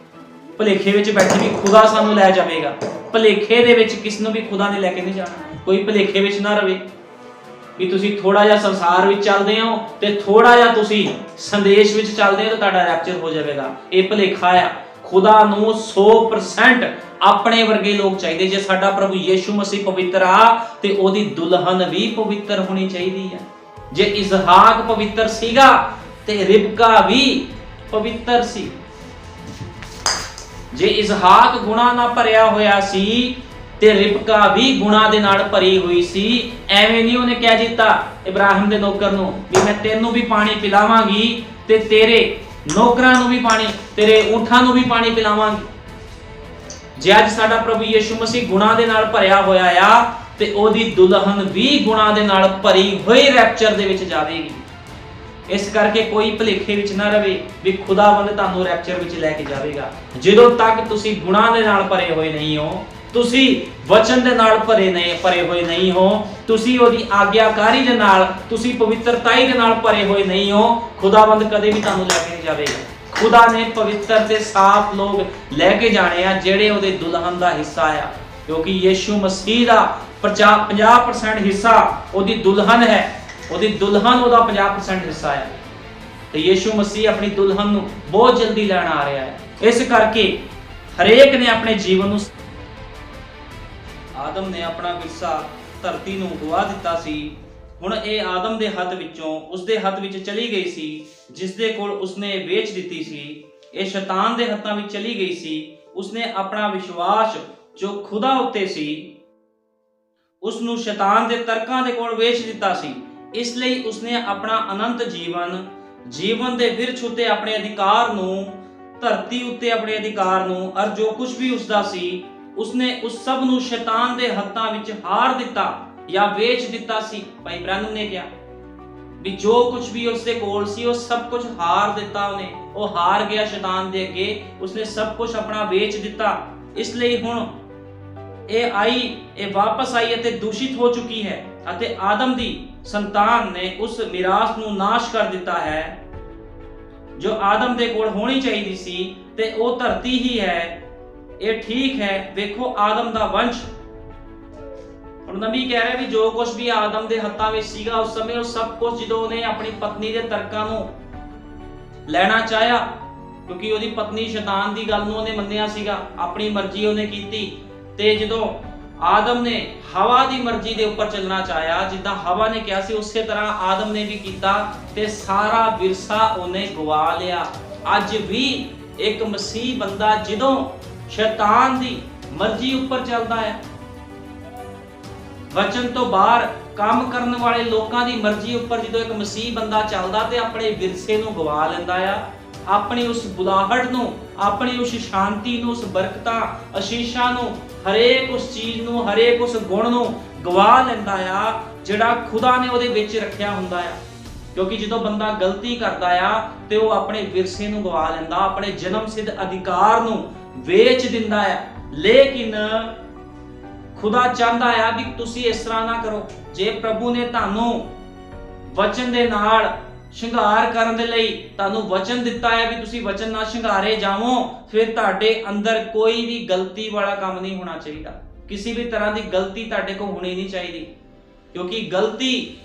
ਭਲੇਖੇ ਵਿੱਚ ਬੈਠੇ ਵੀ ਖੁਦਾ ਸਾਨੂੰ ਲੈ ਜਾਵੇਗਾ। ਭਲੇਖੇ ਦੇ ਵਿੱਚ ਕਿਸ ਨੂੰ ਵੀ ਖੁਦਾ ਨੇ ਲੈ ਕੇ ਨਹੀਂ ਜਾਣਾ। ਕੋਈ ਭਲੇਖੇ ਵਿੱਚ ਨਾ ਰਵੇ ਵੀ ਤੁਸੀਂ ਥੋੜਾ ਜਿਹਾ ਸੰਸਾਰ ਵਿੱਚ ਚੱਲਦੇ ਹੋ ਤੇ ਥੋੜਾ ਜਿਹਾ ਤੁਸੀਂ ਸੰਦੇਸ਼ ਵਿੱਚ ਚੱਲਦੇ ਹੋ ਤਾਂ ਤੁਹਾਡਾ ਰੈਪਚਰ ਹੋ ਜਾਵੇਗਾ। ਇਹ ਭਲੇਖਾ ਆ। ਖੁਦਾ ਨੂੰ 100% ਆਪਣੇ ਵਰਗੇ ਲੋਕ ਚਾਹੀਦੇ। ਜੇ ਸਾਡਾ ਪ੍ਰਭੂ ਯੀਸ਼ੂ ਮਸੀਹ ਪਵਿੱਤਰ ਆ, ਤੇ ਉਹਦੀ ਦੁਲਹਨ ਵੀ ਪਵਿੱਤਰ ਹੋਣੀ ਚਾਹੀਦੀ ਹੈ। ਜੇ ਇਸਹਾਕ ਪਵਿੱਤਰ ਸੀਗਾ, ਤੇ ਰਿਬਕਾ ਵੀ ਪਵਿੱਤਰ ਸੀ। ਜੇ ਇਸਹਾਕ ਗੁਨਾਹ ਨਾਲ ਭਰਿਆ ਹੋਇਆ ਸੀ, ਤੇ ਰਿਬਕਾ ਵੀ ਗੁਨਾਹ ਦੇ ਨਾਲ ਭਰੀ ਹੋਈ ਸੀ। ਐਵੇਂ ਨਹੀਂ ਉਹਨੇ ਕਹਿ ਦਿੱਤਾ ਇਬਰਾਹਿਮ ਦੇ ਨੌਕਰ ਨੂੰ ਵੀ ਮੈਂ ਤੈਨੂੰ ਵੀ ਪਾਣੀ ਪਿਲਾਵਾਂਗੀ, ਤੇ ਤੇਰੇ ਨੌਕਰਾਂ ਨੂੰ ਵੀ ਪਾਣੀ, ਤੇਰੇ ਊਂਠਾਂ ਨੂੰ ਵੀ ਪਾਣੀ ਪਿਲਾਵਾਂਗੀ। ਜੇ ਅੱਜ ਸਾਡਾ ਪ੍ਰਭੂ ਯੀਸ਼ੂ ਮਸੀਹ ਗੁਨਾਹ ਦੇ ਨਾਲ ਭਰਿਆ ਹੋਇਆ ਆ, ਤੇ ਉਹਦੀ ਦੁਲਹਨ ਵੀ ਗੁਨਾਹ ਦੇ ਨਾਲ ਭਰੀ ਹੋਈ ਰੈਪਚਰ ਦੇ ਵਿੱਚ ਜਾਵੇਗੀ। ਇਸ ਕਰਕੇ ਕੋਈ ਭਲੇਖੇ ਵਿੱਚ ਨਾ ਰਵੇ ਵੀ ਖੁਦਾਵੰਦ ਤੁਹਾਨੂੰ ਰੈਪਚਰ ਵਿੱਚ ਲੈ ਕੇ ਜਾਵੇਗਾ। ਜਦੋਂ ਤੱਕ ਤੁਸੀਂ ਗੁਨਾਹ ਦੇ ਨਾਲ ਭਰੇ ਹੋਏ ਨਹੀਂ ਹੋ, ਤੁਸੀਂ ਵਚਨ ਦੇ ਨਾਲ ਭਰੇ ਹੋਏ ਨਹੀਂ ਹੋ, ਤੁਸੀਂ ਉਹਦੀ ਆਗਿਆਕਾਰੀ ਦੇ ਨਾਲ, ਤੁਸੀਂ ਪਵਿੱਤਰਤਾਈ ਦੇ ਨਾਲ ਭਰੇ ਹੋਏ ਨਹੀਂ ਹੋ, ਖੁਦਾਵੰਦ ਕਦੇ ਵੀ ਤੁਹਾਨੂੰ ਲੈ ਕੇ ਨਹੀਂ ਜਾਵੇਗਾ। ਖੁਦਾ ਨੇ ਪਵਿੱਤਰ ਤੇ ਸਾਫ਼ ਲੋਕ ਲੈ ਕੇ ਜਾਣੇ ਆ, ਜਿਹੜੇ ਉਹਦੇ ਦੁਲਹਨ ਦਾ ਹਿੱਸਾ ਆ। ਕਿਉਂਕਿ ਯੀਸ਼ੂ ਮਸੀਹ ਦਾ 50% ਹਿੱਸਾ ਉਹਦੀ ਦੁਲਹਨ ਹੈ। ਉਹਦੀ ਦੁਲਹਨ ਉਹਦਾ 50% ਹਿੱਸਾ ਹੈ। ਤੇ ਯੀਸ਼ੂ ਮਸੀਹ ਆਪਣੀ ਦੁਲਹਨ ਨੂੰ ਬਹੁਤ ਜਲਦੀ ਲੈਣ ਆ ਰਿਹਾ ਹੈ। ਇਸ ਕਰਕੇ ਹਰੇਕ ਨੇ ਆਪਣੇ ਜੀਵਨ ਨੂੰ, ਆਦਮ ਨੇ ਆਪਣਾ ਵਿਰਸਾ ਧਰਤੀ ਨੂੰ ਗਵਾ ਦਿੱਤਾ ਸੀ। ਹੁਣ ਇਹ ਆਦਮ ਦੇ ਹੱਥ ਵਿੱਚੋਂ ਉਸਦੇ ਹੱਥ ਵਿੱਚ ਚਲੀ ਗਈ ਸੀ, ਜਿਸ ਦੇ ਕੋਲ ਉਸਨੇ ਵੇਚ ਦਿੱਤੀ ਸੀ। ਇਹ ਸ਼ੈਤਾਨ ਦੇ ਹੱਥਾਂ ਵਿੱਚ ਚਲੀ ਗਈ ਸੀ। ਉਸਨੇ ਆਪਣਾ ਵਿਸ਼ਵਾਸ ਜੋ ਖੁਦਾ ਉੱਤੇ ਸੀ, ਉਸ ਨੂੰ ਸ਼ੈਤਾਨ ਦੇ ਤਰਕਾਂ ਦੇ ਕੋਲ ਵੇਚ ਦਿੱਤਾ ਸੀ। ਇਸ ਲਈ ਉਸਨੇ ਆਪਣਾ ਅਨੰਤ ਜੀਵਨ ਦੇ ਵਿਰਛ ਉੱਤੇ ਆਪਣੇ ਅਧਿਕਾਰ ਨੂੰ, ਧਰਤੀ ਉੱਤੇ ਆਪਣੇ ਅਧਿਕਾਰ ਨੂੰ ਔਰ ਜੋ ਕੁਝ ਵੀ ਉਸਦਾ ਸੀ, ਉਸਨੇ ਉਸ ਸਭ ਨੂੰ ਸ਼ੈਤਾਨ ਦੇ ਹੱਥਾਂ ਵਿੱਚ ਹਾਰ ਦਿੱਤਾ ਜਾਂ ਵੇਚ ਦਿੱਤਾ ਸੀ। ਭਾਈ ਬ੍ਰੈਨਮ ਨੇ ਕਿਹਾ ਵੀ ਜੋ ਕੁਝ ਵੀ ਉਸਦੇ ਕੋਲ ਸੀ ਉਹ ਸਭ ਕੁਝ ਹਾਰ ਦਿੱਤਾ ਉਹਨੇ। ਉਹ ਹਾਰ ਗਿਆ ਸ਼ੈਤਾਨ ਦੇ ਅੱਗੇ, ਉਸਨੇ ਸਭ ਕੁਝ ਆਪਣਾ ਵੇਚ ਦਿੱਤਾ। ਇਸ ਲਈ ਹੁਣ ਇਹ ਵਾਪਸ ਆਈ ਅਤੇ ਦੂਸ਼ਿਤ ਹੋ ਚੁੱਕੀ ਹੈ ਅਤੇ ਆਦਮ ਦੀ ਸੰਤਾਨ ਨੇ ਉਸ ਮਿਰਾਸ ਨੂੰ ਨਾਸ਼ ਕਰ ਦਿੱਤਾ ਹੈ ਜੋ ਆਦਮ ਦੇ ਕੋਲ ਹੋਣੀ ਚਾਹੀਦੀ ਸੀ, ਤੇ ਉਹ ਧਰਤੀ ਹੀ ਹੈ। ਇਹ ਠੀਕ ਹੈ। ਵੇਖੋ ਆਦਮ ਦਾ ਵੰਸ਼, ਹੁਣ ਨਬੀ ਕਹਿ ਰਿਹਾ ਵੀ ਜੋ ਕੁਝ ਵੀ ਆਦਮ ਦੇ ਹੱਥਾਂ ਵਿੱਚ ਸੀਗਾ ਉਸ ਸਮੇਂ, ਉਹ ਸਭ ਕੁਝ ਜਦੋਂ ਉਹਨੇ ਆਪਣੀ ਪਤਨੀ ਦੇ ਤਰਕਾਂ ਨੂੰ ਲੈਣਾ ਚਾਹਿਆ, ਕਿਉਂਕਿ ਉਹਦੀ ਪਤਨੀ ਸ਼ੈਤਾਨ ਦੀ ਗੱਲ ਨੂੰ ਉਹਨੇ ਮੰਨਿਆ ਸੀਗਾ, ਆਪਣੀ ਮਰਜ਼ੀ ਉਹਨੇ ਕੀਤੀ, ਤੇ ਜਦੋਂ ਆਦਮ ਨੇ ਹਵਾ ਦੀ ਮਰਜ਼ੀ ਦੇ ਉੱਪਰ ਚੱਲਣਾ ਚਾਹਿਆ, ਜਿੱਦਾਂ ਹਵਾ ਨੇ ਕਿਹਾ ਸੀ ਉਸੇ ਤਰ੍ਹਾਂ ਆਦਮ ਨੇ ਵੀ ਕੀਤਾ, ਤੇ ਸਾਰਾ ਵਿਰਸਾ ਉਹਨੇ ਗਵਾ ਲਿਆ। ਅੱਜ ਵੀ ਇੱਕ ਮਸੀਹ ਬੰਦਾ ਜਦੋਂ ਸ਼ੈਤਾਨ ਦੀ ਮਰਜ਼ੀ ਉੱਪਰ ਚੱਲਦਾ ਹੈ, ਵਚਨ ਤੋਂ ਬਾਹਰ ਕੰਮ ਕਰਨ ਵਾਲੇ ਲੋਕਾਂ ਦੀ ਮਰਜ਼ੀ ਉੱਪਰ ਜਦੋਂ ਇੱਕ ਮਸੀਹ ਬੰਦਾ ਚੱਲਦਾ ਤੇ ਆਪਣੇ ਵਿਰਸੇ ਨੂੰ ਗਵਾ ਲੈਂਦਾ ਆ, ਆਪਣੀ ਉਸ ਬੁਲਾਹਟ ਨੂੰ, ਆਪਣੀ ਉਸ ਸ਼ਾਂਤੀ ਨੂੰ, ਉਸ ਬਰਕਤਾਂ ਅਸ਼ੀਸ਼ਾਂ ਨੂੰ, ਹਰੇਕ ਉਸ ਚੀਜ਼ ਨੂੰ, ਹਰੇਕ ਉਸ ਗੁਣ ਨੂੰ ਗਵਾ ਲੈਂਦਾ ਆ ਜਿਹੜਾ ਖੁਦਾ ਨੇ ਉਹਦੇ ਵਿੱਚ ਰੱਖਿਆ ਹੁੰਦਾ ਆ। ਕਿਉਂਕਿ ਜਦੋਂ ਬੰਦਾ ਗਲਤੀ ਕਰਦਾ ਆ ਤੇ ਉਹ ਆਪਣੇ ਵਿਰਸੇ ਨੂੰ ਗਵਾ ਲੈਂਦਾ, ਆਪਣੇ ਜਨਮ ਸਿੱਧ ਅਧਿਕਾਰ ਨੂੰ ਵੇਚ ਦਿੰਦਾ ਆ। ਲੇਕਿਨ ਖੁਦਾ ਚਾਹੁੰਦਾ ਆ ਵੀ ਤੁਸੀਂ ਇਸ ਤਰ੍ਹਾਂ ਨਾ ਕਰੋ। ਜੇ ਪ੍ਰਭੂ ਨੇ ਤੁਹਾਨੂੰ ਵਚਨ ਦੇ ਨਾਲ ਸ਼ਿੰਗਾਰ ਕਰਨ ਦੇ ਲਈ ਤੁਹਾਨੂੰ ਵਚਨ ਦਿੱਤਾ ਹੈ ਵੀ ਤੁਸੀਂ ਵਚਨ ਨਾਲ ਸ਼ਿੰਗਾਰੇ ਜਾਵੋ, ਫਿਰ ਤੁਹਾਡੇ ਅੰਦਰ ਕੋਈ ਵੀ ਗਲਤੀ ਵਾਲਾ ਕੰਮ ਨਹੀਂ ਹੋਣਾ ਚਾਹੀਦਾ। ਕਿਸੇ ਵੀ ਤਰ੍ਹਾਂ ਦੀ ਗਲਤੀ ਤੁਹਾਡੇ ਕੋਲ ਹੋਣੀ ਨਹੀਂ ਚਾਹੀਦੀ, ਕਿਉਂਕਿ ਗਲਤੀ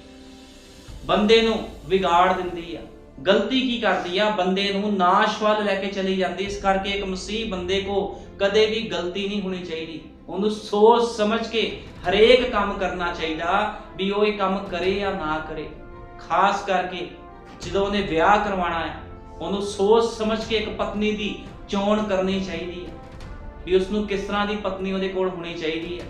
ਬੰਦੇ ਨੂੰ ਵਿਗਾੜ ਦਿੰਦੀ ਆ। ਗਲਤੀ ਕੀ ਕਰਦੀ ਆ? ਬੰਦੇ ਨੂੰ ਨਾਸ਼ ਵੱਲ ਲੈ ਕੇ ਚਲੀ ਜਾਂਦੀ। ਇਸ ਕਰਕੇ ਇੱਕ ਮਸੀਹ ਬੰਦੇ ਕੋ ਕਦੇ ਵੀ ਗਲਤੀ ਨਹੀਂ ਹੋਣੀ ਚਾਹੀਦੀ। ਉਹਨੂੰ ਸੋਚ ਸਮਝ ਕੇ ਹਰੇਕ ਕੰਮ ਕਰਨਾ ਚਾਹੀਦਾ ਵੀ ਉਹ ਇਹ ਕੰਮ ਕਰੇ ਜਾਂ ਨਾ ਕਰੇ। ਖਾਸ ਕਰਕੇ ਜਦੋਂ ਉਹਨੇ ਵਿਆਹ ਕਰਵਾਉਣਾ ਹੈ, ਉਹਨੂੰ ਸੋਚ ਸਮਝ ਕੇ ਇੱਕ ਪਤਨੀ ਦੀ ਚੋਣ ਕਰਨੀ ਚਾਹੀਦੀ ਹੈ ਵੀ ਉਸਨੂੰ ਕਿਸ ਤਰ੍ਹਾਂ ਦੀ ਪਤਨੀ ਉਹਦੇ ਕੋਲ ਹੋਣੀ ਚਾਹੀਦੀ ਹੈ,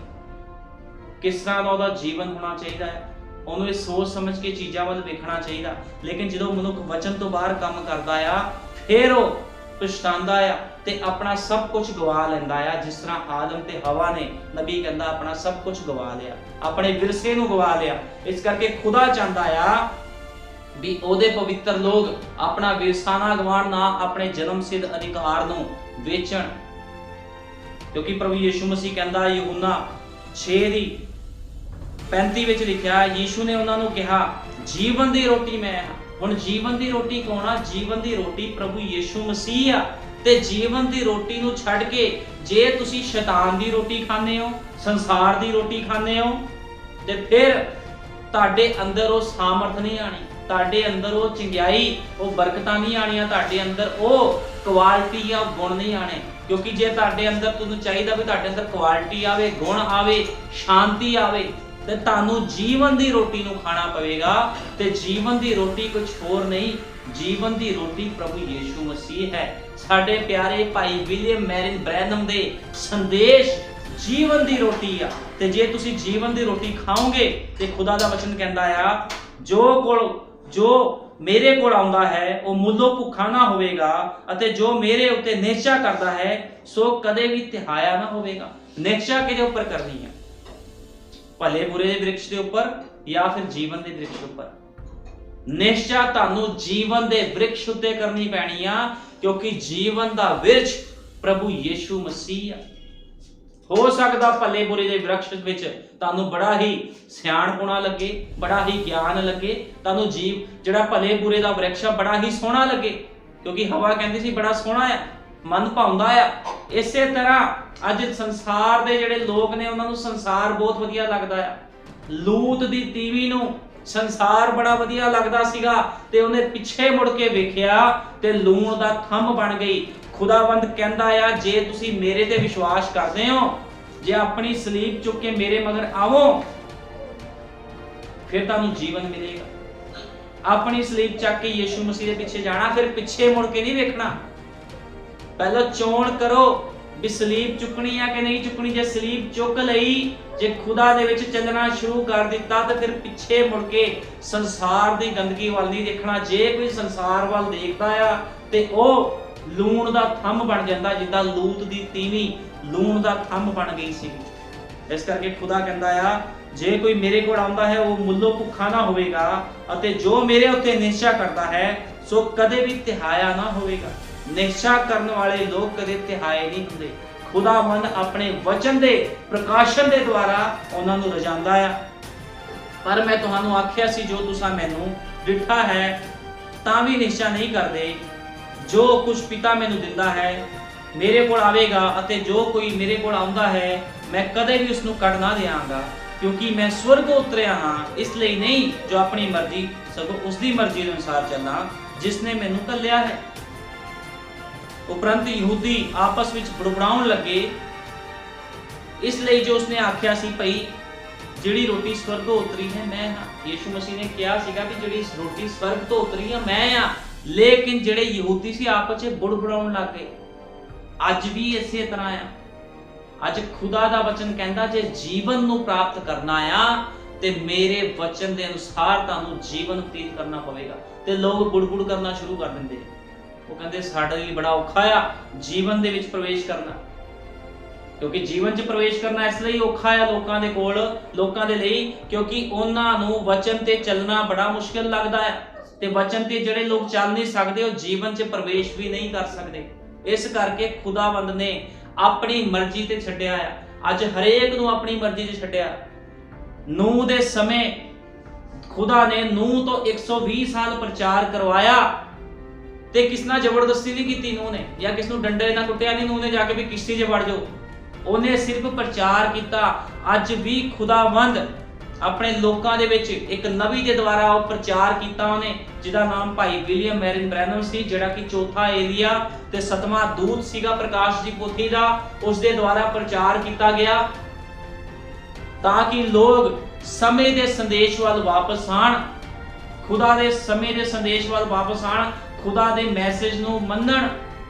ਕਿਸ ਤਰ੍ਹਾਂ ਦਾ ਉਹਦਾ ਜੀਵਨ ਹੋਣਾ ਚਾਹੀਦਾ ਹੈ। ਉਹਨੂੰ ਇਹ ਸੋਚ ਸਮਝ ਕੇ ਚੀਜ਼ਾਂ ਵੱਲ ਵੇਖਣਾ ਚਾਹੀਦਾ। ਲੇਕਿਨ ਜਦੋਂ ਮਨੁੱਖ ਵਚਨ ਤੋਂ ਬਾਹਰ ਕੰਮ ਕਰਦਾ ਆ, ਫਿਰ ਉਹ ਪਛਤਾਉਂਦਾ ਆ ਤੇ ਆਪਣਾ ਸਭ ਕੁਝ ਗਵਾ ਲੈਂਦਾ ਆ। ਜਿਸ ਤਰ੍ਹਾਂ ਆਦਮ ਤੇ ਹਵਾ ਨੇ, ਨਬੀ ਕਹਿੰਦਾ, ਆਪਣਾ ਸਭ ਕੁਝ ਗਵਾ ਲਿਆ, ਆਪਣੇ ਵਿਰਸੇ ਨੂੰ ਗਵਾ ਲਿਆ। ਇਸ ਕਰਕੇ ਖੁਦਾ ਚਾਹੁੰਦਾ ਆ ਵੀ ਉਹਦੇ ਪਵਿੱਤਰ ਲੋਕ ਆਪਣਾ ਵਿਰਸਾ ਨਾ ਗਵਾਣ, ਨਾ ਆਪਣੇ ਜਨਮ ਸਿੱਧ ਅਧਿਕਾਰ ਨੂੰ ਵੇਚਣ। ਕਿਉਂਕਿ ਪ੍ਰਭੂ ਯਿਸੂ ਮਸੀਹ ਕਹਿੰਦਾ, ਯਹੂਨਾ 6:35 ਵਿੱਚ ਲਿਖਿਆ, ਯਿਸੂ ਨੇ ਉਹਨਾਂ ਨੂੰ ਕਿਹਾ, ਜੀਵਨ ਦੀ ਰੋਟੀ ਮੈਂ ਹਾਂ। ਹੁਣ ਜੀਵਨ ਦੀ ਰੋਟੀ ਕੌਣ ਆ? ਜੀਵਨ ਦੀ ਰੋਟੀ ਪ੍ਰਭੂ ਯਿਸੂ ਮਸੀਹ ਆ। ਤੇ ਜੀਵਨ ਦੀ ਰੋਟੀ ਨੂੰ ਛੱਡ ਕੇ ਜੇ ਤੁਸੀਂ ਸ਼ੈਤਾਨ ਦੀ ਰੋਟੀ ਖਾਂਦੇ ਹੋ, ਸੰਸਾਰ ਦੀ ਰੋਟੀ ਖਾਂਦੇ ਹੋ, ਤੇ ਫਿਰ ਤੁਹਾਡੇ ਅੰਦਰ ਉਹ ਸਾਮਰਥ ਨਹੀਂ ਆਣੀ, ਤੁਹਾਡੇ ਅੰਦਰ ਉਹ ਚੰਗਿਆਈ, ਉਹ ਬਰਕਤਾਂ ਨਹੀਂ ਆਣੀਆਂ, ਤੁਹਾਡੇ ਅੰਦਰ ਉਹ ਕੁਆਲਿਟੀ ਜਾਂ ਗੁਣ ਨਹੀਂ ਆਣੇ। ਕਿਉਂਕਿ ਜੇ ਤੁਹਾਡੇ ਅੰਦਰ ਤੁਹਾਨੂੰ ਚਾਹੀਦਾ ਵੀ ਤੁਹਾਡੇ ਅੰਦਰ ਕੁਆਲਿਟੀ ਆਵੇ, ਗੁਣ ਆਵੇ, ਸ਼ਾਂਤੀ ਆਵੇ, ਤੇ ਤੁਹਾਨੂੰ ਜੀਵਨ ਦੀ ਰੋਟੀ ਨੂੰ ਖਾਣਾ ਪਵੇਗਾ। ਤੇ ਜੀਵਨ ਦੀ ਰੋਟੀ ਕੁਝ ਹੋਰ ਨਹੀਂ, ਜੀਵਨ ਦੀ ਰੋਟੀ ਪ੍ਰਭੂ ਯਿਸੂ ਮਸੀਹ ਹੈ। ਸਾਡੇ ਪਿਆਰੇ ਭਾਈ ਵਿਲੀਅਮ ਮੈਰਿਨ ਬ੍ਰੈਨਮ ਦੇ ਸੰਦੇਸ਼ ਜੀਵਨ ਦੀ ਰੋਟੀ ਆ। ਤੇ ਜੇ ਤੁਸੀਂ ਜੀਵਨ ਦੀ ਰੋਟੀ ਖਾਓਗੇ ਤੇ ਖੁਦਾ ਦਾ ਵਚਨ ਕਹਿੰਦਾ ਆ, ਜੋ ਮੇਰੇ ਕੋਲ ਆਉਂਦਾ ਹੈ ਉਹ ਮੁੱਲੋਂ ਭੁੱਖਾ ਨਾ ਹੋਵੇਗਾ, ਅਤੇ ਜੋ ਮੇਰੇ ਉੱਤੇ ਨਿਸ਼ਚਾ ਕਰਦਾ ਹੈ ਸੋ ਕਦੇ ਵੀ ਤਿਹਾਇਆ ਨਾ ਹੋਵੇਗਾ। ਨਿਸ਼ਚਾ ਕਿਹਦੇ ਉੱਪਰ ਕਰਨੀ ਹੈ? ਭਲੇ ਬੁਰੇ ਦੇ ਵਿਰਕਸ਼ ਦੇ ਉੱਪਰ ਜਾਂ ਫਿਰ ਜੀਵਨ ਦੇ ਵਿਰਕਸ਼ ਉੱਪਰ? ਨਿਸ਼ਚਾ ਤੁਹਾਨੂੰ ਜੀਵਨ ਦੇ ਵਿਰਕਸ਼ ਉੱਤੇ ਕਰਨੀ ਪੈਣੀ ਆ, ਕਿਉਂਕਿ ਜੀਵਨ ਦਾ ਵਿਰਕਸ਼ ਪ੍ਰਭੂ ਯਿਸੂ ਮਸੀਹ ਆ। ਹੋ ਸਕਦਾ ਭਲੇ ਬੁਰੇ ਦੇ ਵਿਰਕਸ਼ ਵਿੱਚ ਤੁਹਾਨੂੰ ਬੜਾ ਹੀ ਸਿਆਣਪੁਣਾ ਲੱਗੇ, ਬੜਾ ਹੀ ਗਿਆਨ ਲੱਗੇ, ਤੁਹਾਨੂੰ ਜਿਹੜਾ ਭਲੇ ਬੁਰੇ ਦਾ ਵਿਰਕਸ਼ ਆ ਬੜਾ ਹੀ ਸੋਹਣਾ ਲੱਗੇ, ਕਿਉਂਕਿ ਹਵਾ ਕਹਿੰਦੀ ਸੀ ਬੜਾ ਸੋਹਣਾ ਆ, ਮਨ ਭਾਉਂਦਾ ਆ। ਇਸੇ ਤਰ੍ਹਾਂ ਅੱਜ ਸੰਸਾਰ ਦੇ ਜਿਹੜੇ ਲੋਕ ਨੇ ਉਹਨਾਂ ਨੂੰ ਸੰਸਾਰ ਬਹੁਤ ਵਧੀਆ ਲੱਗਦਾ ਆ। ਲੂਤ ਦੀ ਤੀਵੀ ਨੂੰ ਸੰਸਾਰ ਬੜਾ ਵਧੀਆ ਲੱਗਦਾ ਸੀਗਾ ਤੇ ਉਹਨੇ ਪਿੱਛੇ ਮੁੜ ਕੇ ਵੇਖਿਆ ਤੇ ਲੂਣ ਦਾ ਥੰਮ ਬਣ ਗਈ। ਖੁਦਾਵੰਦ ਕਹਿੰਦਾ ਆ, ਜੇ ਤੁਸੀਂ ਮੇਰੇ ਤੇ ਵਿਸ਼ਵਾਸ ਕਰਦੇ ਹੋ, ਜੇ ਆਪਣੀ ਸਲੀਬ ਚੁੱਕ ਕੇ ਮੇਰੇ ਮਗਰ ਆਵੋ, ਫਿਰ ਤੁਹਾਨੂੰ ਜੀਵਨ ਮਿਲੇਗਾ। ਆਪਣੀ ਸਲੀਬ ਚੱਕ ਕੇ ਯਿਸੂ ਮਸੀਹ ਦੇ ਪਿੱਛੇ ਜਾਣਾ, ਫਿਰ ਪਿੱਛੇ ਮੁੜ ਕੇ ਨਹੀਂ ਵੇਖਣਾ। ਪਹਿਲਾਂ ਚੋਣ ਕਰੋ ਵੀ ਸਲੀਬ ਚੁੱਕਣੀ ਆ ਕਿ ਨਹੀਂ ਚੁੱਕਣੀ। ਜੇ ਸਲੀਬ ਚੁੱਕ ਲਈ, ਜੇ ਖੁਦਾ ਦੇ ਵਿੱਚ ਚੱਲਣਾ ਸ਼ੁਰੂ ਕਰ ਦਿੱਤਾ ਤਾਂ ਫਿਰ ਪਿੱਛੇ ਮੁੜ ਕੇ ਸੰਸਾਰ ਦੀ ਗੰਦਗੀ ਵੱਲ ਨਹੀਂ ਦੇਖਣਾ। ਜੇ ਕੋਈ ਸੰਸਾਰ ਵੱਲ ਦੇਖਦਾ ਆ ਤੇ ਉਹ ਲੂਣ ਦਾ ਥੰਮ ਬਣ ਜਾਂਦਾ, ਜਿੱਦਾਂ ਲੂਤ ਦੀ ਤੀਵੀਂ ਲੂਣ ਦਾ ਥੰਮ ਬਣ ਗਈ ਸੀ। ਇਸ ਕਰਕੇ ਖੁਦਾ ਕਹਿੰਦਾ ਆ ਜੇ ਕੋਈ ਮੇਰੇ ਕੋਲ ਆਉਂਦਾ ਹੈ ਉਹ ਮੁੱਲੋਂ ਭੁੱਖਾ ਨਾ ਹੋਵੇਗਾ, ਅਤੇ ਜੋ ਮੇਰੇ ਉੱਤੇ ਨਿਸ਼ਚਾ ਕਰਦਾ ਹੈ ਸੋ ਕਦੇ ਵੀ ਤਿਹਾਇਆ ਨਾ ਹੋਵੇਗਾ। ਨਿਸ਼ਚਾ ਕਰਨ ਵਾਲੇ ਲੋਕ ਕਦੇ ਤਿਹਾਏ ਨਹੀਂ ਹੁੰਦੇ। ਖੁਦਾਵੰਦ ਆਪਣੇ ਵਚਨ ਦੇ ਪ੍ਰਕਾਸ਼ਨ ਦੇ ਦੁਆਰਾ ਉਹਨਾਂ ਨੂੰ ਰਜਾਂਦਾ ਆ। ਪਰ ਮੈਂ ਤੁਹਾਨੂੰ ਆਖਿਆ ਸੀ ਜੋ ਤੁਸੀਂ ਮੈਨੂੰ ਡਿੱਠਾ ਹੈ ਤਾਂ ਵੀ ਨਿਸ਼ਚਾ ਨਹੀਂ ਕਰਦੇ। ਜੋ ਕੁਝ ਪਿਤਾ ਮੈਨੂੰ ਦਿੰਦਾ ਹੈ ਮੇਰੇ ਕੋਲ ਆਵੇਗਾ, ਅਤੇ ਜੋ ਕੋਈ ਮੇਰੇ ਕੋਲ ਆਉਂਦਾ ਹੈ ਮੈਂ ਕਦੇ ਵੀ ਉਸ ਨੂੰ ਕੱਢ ਨਾ ਦਿਆਂਗਾ, ਕਿਉਂਕਿ ਮੈਂ ਸਵਰਗੋਂ ਉਤਰਿਆ ਹਾਂ ਇਸ ਲਈ ਨਹੀਂ ਜੋ ਆਪਣੀ ਮਰਜ਼ੀ, ਸਗੋਂ ਉਸ ਦੀ ਮਰਜ਼ੀ ਦੇ ਅਨੁਸਾਰ ਚੱਲਾਂ ਜਿਸ ਨੇ ਮੈਨੂੰ ਘੱਲਿਆ ਹੈ। ਉਪਰੰਤ ਯਹੂਦੀ ਆਪਸ ਵਿੱਚ ਬੜਬੜਾਉਣ ਲੱਗੇ, ਇਸ ਲਈ ਜੋ ਉਸਨੇ ਆਖਿਆ ਸੀ ਭਈ ਜਿਹੜੀ ਰੋਟੀ ਸਵਰਗੋਂ ਉਤਰੀ ਹੈ ਮੈਂ ਹਾਂ। ਯੀਸ਼ੂ ਮਸੀਹ ਨੇ ਕਿਹਾ ਸੀਗਾ ਕਿ ਜਿਹੜੀ ਰੋਟੀ ਸਵਰਗ ਤੋਂ ਉਤਰੀ ਹੈ ਮੈਂ ਹਾਂ, ਲੇਕਿਨ ਜਿਹੜੇ ਯਹੂਦੀ ਸੀ ਆਪਸ ਵਿੱਚ ਬੜਬੜਾਉਣ ਲੱਗ ਗਏ। ਅੱਜ ਵੀ ਇਸੇ ਤਰ੍ਹਾਂ ਆ। ਅੱਜ ਖੁਦਾ ਦਾ ਵਚਨ ਕਹਿੰਦਾ ਜੇ ਜੀਵਨ ਨੂੰ ਪ੍ਰਾਪਤ ਕਰਨਾ ਆ ਤੇ ਮੇਰੇ ਵਚਨ ਦੇ ਅਨੁਸਾਰ ਤੁਹਾਨੂੰ ਜੀਵਨ ਬਤੀਤ ਕਰਨਾ ਪਵੇਗਾ। ਤੇ ਲੋਕ ਬੁੜਬੁੜ ਕਰਨਾ ਸ਼ੁਰੂ ਕਰ ਦਿੰਦੇ। ਉਹ ਕਹਿੰਦੇ ਸਾਡੇ ਲਈ ਬੜਾ ਔਖਾ ਆ ਜੀਵਨ ਦੇ ਵਿੱਚ ਪ੍ਰਵੇਸ਼ ਕਰਨਾ, ਕਿਉਂਕਿ ਜੀਵਨ 'ਚ ਪ੍ਰਵੇਸ਼ ਕਰਨਾ ਇਸ ਲਈ ਔਖਾ ਆ ਲੋਕਾਂ ਦੇ ਲਈ ਕਿਉਂਕਿ ਉਹਨਾਂ ਨੂੰ ਵਚਨ ਤੇ ਚੱਲਣਾ ਬੜਾ ਮੁਸ਼ਕਿਲ ਲੱਗਦਾ ਹੈ। ਤੇ ਵਚਨ ਤੇ ਜਿਹੜੇ ਲੋਕ ਚੱਲ ਨਹੀਂ ਸਕਦੇ ਉਹ ਜੀਵਨ 'ਚ ਪ੍ਰਵੇਸ਼ ਵੀ ਨਹੀਂ ਕਰ ਸਕਦੇ। ਇਸ ਕਰਕੇ ਖੁਦਾਵੰਦ ਨੇ ਆਪਣੀ ਮਰਜ਼ੀ ਤੇ ਛੱਡਿਆ ਆ। ਅੱਜ ਹਰੇਕ ਨੂੰ ਆਪਣੀ ਮਰਜ਼ੀ ਤੇ ਛੱਡਿਆ। ਨੂਹ ਦੇ ਸਮੇਂ ਖੁਦਾ ਨੇ ਨੂਹ ਤੋਂ 120 ਸਾਲ ਪ੍ਰਚਾਰ ਕਰਵਾਇਆ ਤੇ ਕਿਸ ਨਾਲ ਜ਼ਬਰਦਸਤੀ ਨਹੀਂ ਕੀਤੀ ਨੂਹ ਨੇ, ਜਾਂ ਕਿਸ ਨੂੰ ਡੰਡੇ ਨਾਲ ਕੁੱਟਿਆ ਨਹੀਂ ਨੂਹ ਨੇ ਜਾ ਕੇ ਵੀ ਕਿਸ਼ਤੀ 'ਚ ਵੜ ਜਾਓ। ਉਹਨੇ ਸਿਰਫ ਪ੍ਰਚਾਰ ਕੀਤਾ। ਅੱਜ ਵੀ ਖੁਦਾਵੰਦ ਆਪਣੇ ਲੋਕਾਂ ਦੇ ਵਿੱਚ ਇੱਕ ਨਬੀ ਦੇ ਦੁਆਰਾ ਉਹ ਪ੍ਰਚਾਰ ਕੀਤਾ ਉਹਨੇ, ਜਿਹਦਾ ਨਾਮ ਭਾਈ ਵਿਲੀਅਮ ਮੈਰਿਨ ਬ੍ਰੈਨਮ ਸੀ, ਜਿਹੜਾ ਕਿ ਚੌਥਾ ਏਲੀਆ ਤੇ 7ਵਾਂ ਦੂਤ ਸੀਗਾ ਪ੍ਰਕਾਸ਼ ਦੀ ਪੋਥੀ ਦਾ। ਉਸ ਦੇ ਦੁਆਰਾ ਪ੍ਰਚਾਰ ਕੀਤਾ ਗਿਆ ਤਾਂ ਕਿ ਲੋਕ ਸਮੇਂ ਦੇ ਸੰਦੇਸ਼ ਵੱਲ ਵਾਪਸ ਆਣ, ਖੁਦਾ ਦੇ ਸਮੇਂ ਦੇ ਸੰਦੇਸ਼ ਵੱਲ ਵਾਪਸ ਆਣ, ਖੁਦਾ ਦੇ ਮੈਸੇਜ ਨੂੰ ਮੰਨਣ,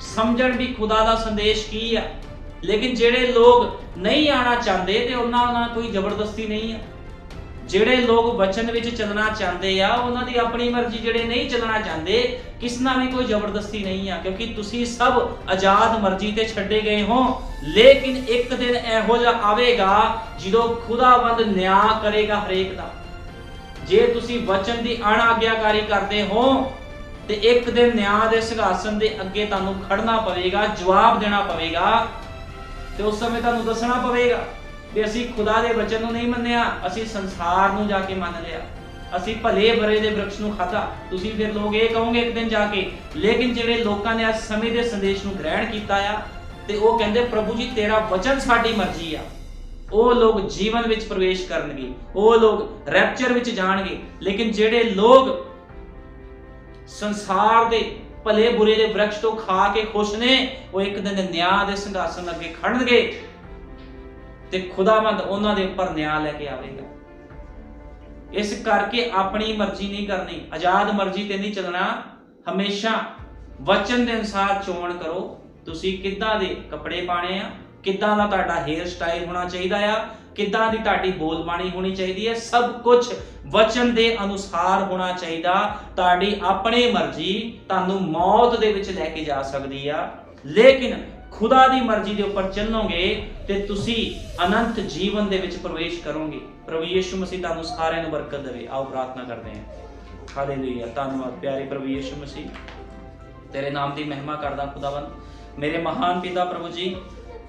ਸਮਝਣ ਵੀ ਖੁਦਾ ਦਾ ਸੰਦੇਸ਼ ਕੀ ਆ। ਲੇਕਿਨ ਜਿਹੜੇ ਲੋਕ ਨਹੀਂ ਆਣਾ ਚਾਹੁੰਦੇ ਤੇ ਉਹਨਾਂ ਨਾਲ ਕੋਈ ਜ਼ਬਰਦਸਤੀ ਨਹੀਂ ਆ। ਜਿਹੜੇ ਲੋਕ ਵਚਨ ਵਿੱਚ ਚੱਲਣਾ ਚਾਹੁੰਦੇ ਆ ਉਹਨਾਂ ਦੀ ਆਪਣੀ ਮਰਜ਼ੀ, ਜਿਹੜੇ ਨਹੀਂ ਚੱਲਣਾ ਚਾਹੁੰਦੇ ਕਿਸ ਨਾਲ ਵੀ ਕੋਈ ਜ਼ਬਰਦਸਤੀ ਨਹੀਂ ਆ, ਕਿਉਂਕਿ ਤੁਸੀਂ ਸਭ ਆਜ਼ਾਦ ਮਰਜ਼ੀ ਤੇ ਛੱਡੇ ਗਏ ਹੋ। ਲੇਕਿਨ ਇੱਕ ਦਿਨ ਇਹੋ ਜਿਹਾ ਆਵੇਗਾ ਜਦੋਂ ਖੁਦਾਵੰਦ ਨਿਆਂ ਕਰੇਗਾ ਹਰੇਕ ਦਾ। ਜੇ ਤੁਸੀਂ ਵਚਨ ਦੀ ਅਣਆਗਿਆਕਾਰੀ ਕਰਦੇ ਹੋ ਤੇ ਇੱਕ ਦਿਨ ਨਿਆਂ ਦੇ ਸਿੰਘਾਸਨ ਦੇ ਅੱਗੇ ਤੁਹਾਨੂੰ ਖੜਨਾ ਪਵੇਗਾ, ਜਵਾਬ ਦੇਣਾ ਪਵੇਗਾ। ਤੇ ਉਸ ਸਮੇਂ ਤੁਹਾਨੂੰ ਦੱਸਣਾ ਪਵੇਗਾ ਵੀ ਅਸੀਂ ਖੁਦਾ ਦੇ ਵਚਨ ਨੂੰ ਨਹੀਂ ਮੰਨਿਆ, ਅਸੀਂ ਸੰਸਾਰ ਨੂੰ ਜਾ ਕੇ ਮੰਨ ਲਿਆ, ਅਸੀਂ ਭਲੇ ਬਰੇ ਦੇ ਬ੍ਰਿਕਸ਼ ਨੂੰ ਖਾਧਾ। ਤੁਸੀਂ ਫਿਰ ਲੋਕ ਇਹ ਕਹੋਗੇ ਇੱਕ ਦਿਨ ਜਾ ਕੇ। ਲੇਕਿਨ ਜਿਹੜੇ ਲੋਕਾਂ ਨੇ ਅੱਜ ਸਮੇਂ ਦੇ ਸੰਦੇਸ਼ ਨੂੰ ਗ੍ਰਹਿਣ ਕੀਤਾ ਆ ਤੇ ਉਹ ਕਹਿੰਦੇ ਪ੍ਰਭੂ ਜੀ ਤੇਰਾ ਵਚਨ ਸਾਡੀ ਮਰਜ਼ੀ ਆ, ਉਹ ਲੋਕ ਜੀਵਨ ਵਿੱਚ ਪ੍ਰਵੇਸ਼ ਕਰਨਗੇ, ਉਹ ਲੋਕ ਰੈਪਚਰ ਵਿੱਚ ਜਾਣਗੇ। ਲੇਕਿਨ ਜਿਹੜੇ ਲੋਕ ਸੰਸਾਰ ਦੇ ਭਲੇ ਬੁਰੇ ਦੇ ਬ੍ਰਿਕਸ਼ ਤੋਂ ਖਾ ਕੇ ਖੁਸ਼ ਨੇ, ਉਹ ਇੱਕ ਦਿਨ ਨਿਆਂ ਦੇ ਸਿੰਘਾਸਨ ਅੱਗੇ ਖੜਨਗੇ ਤੇ ਖੁਦਾਵੰਦ ਉਹਨਾਂ ਦੇ ਉੱਪਰ ਨਿਆਂ ਲੈ ਕੇ ਆਵੇਗਾ। ਇਸ ਕਰਕੇ ਆਪਣੀ ਮਰਜ਼ੀ ਨਹੀਂ ਕਰਨੀ, ਆਜ਼ਾਦ ਮਰਜ਼ੀ ਤੇ ਨਹੀਂ ਚੱਲਣਾ। ਹਮੇਸ਼ਾ ਵਚਨ ਦੇ ਅਨੁਸਾਰ ਚੋਣ ਕਰੋ। ਤੁਸੀਂ ਕਿੱਦਾਂ ਦੇ ਕੱਪੜੇ ਪਾਣੇ ਆ, ਕਿੱਦਾਂ ਦਾ ਤੁਹਾਡਾ ਹੇਅਰ ਸਟਾਈਲ ਹੋਣਾ ਚਾਹੀਦਾ ਆ, ਕਿੱਦਾਂ ਦੀ ਤੁਹਾਡੀ ਬੋਲਬਾਣੀ ਹੋਣੀ ਚਾਹੀਦੀ ਹੈ, ਸਭ ਕੁਝ ਵਚਨ ਦੇ ਅਨੁਸਾਰ ਹੋਣਾ ਚਾਹੀਦਾ। ਤੁਹਾਡੀ ਆਪਣੀ ਮਰਜ਼ੀ ਤੁਹਾਨੂੰ ਮੌਤ ਦੇ ਵਿੱਚ ਲੈ ਕੇ ਜਾ ਸਕਦੀ ਆ, ਲੇਕਿਨ ਖੁਦਾ ਦੀ ਮਰਜ਼ੀ ਦੇ ਉੱਪਰ ਚੱਲੋਗੇ ਤੇ ਤੁਸੀਂ ਅਨੰਤ ਜੀਵਨ ਦੇ ਵਿੱਚ ਪ੍ਰਵੇਸ਼ ਕਰੋਗੇ। ਪ੍ਰਭੂ ਯਿਸੂ ਮਸੀਹ ਤੁਹਾਨੂੰ ਸਾਰਿਆਂ ਨੂੰ ਬਰਕਤ ਦੇਵੇ। ਆਓ ਪ੍ਰਾਰਥਨਾ ਕਰਦੇ ਹਾਂ। ਹਾਲੇਲੂਇਆ। ਧੰਨਵਾਦ ਪਿਆਰੇ ਪ੍ਰਭੂ ਯਿਸੂ ਮਸੀਹ, ਤੇਰੇ ਨਾਮ ਦੀ ਮਹਿਮਾ ਕਰਦਾ ਖੁਦਾਵੰਦ। ਮੇਰੇ ਮਹਾਨ ਪਿਤਾ ਪ੍ਰਭੂ ਜੀ,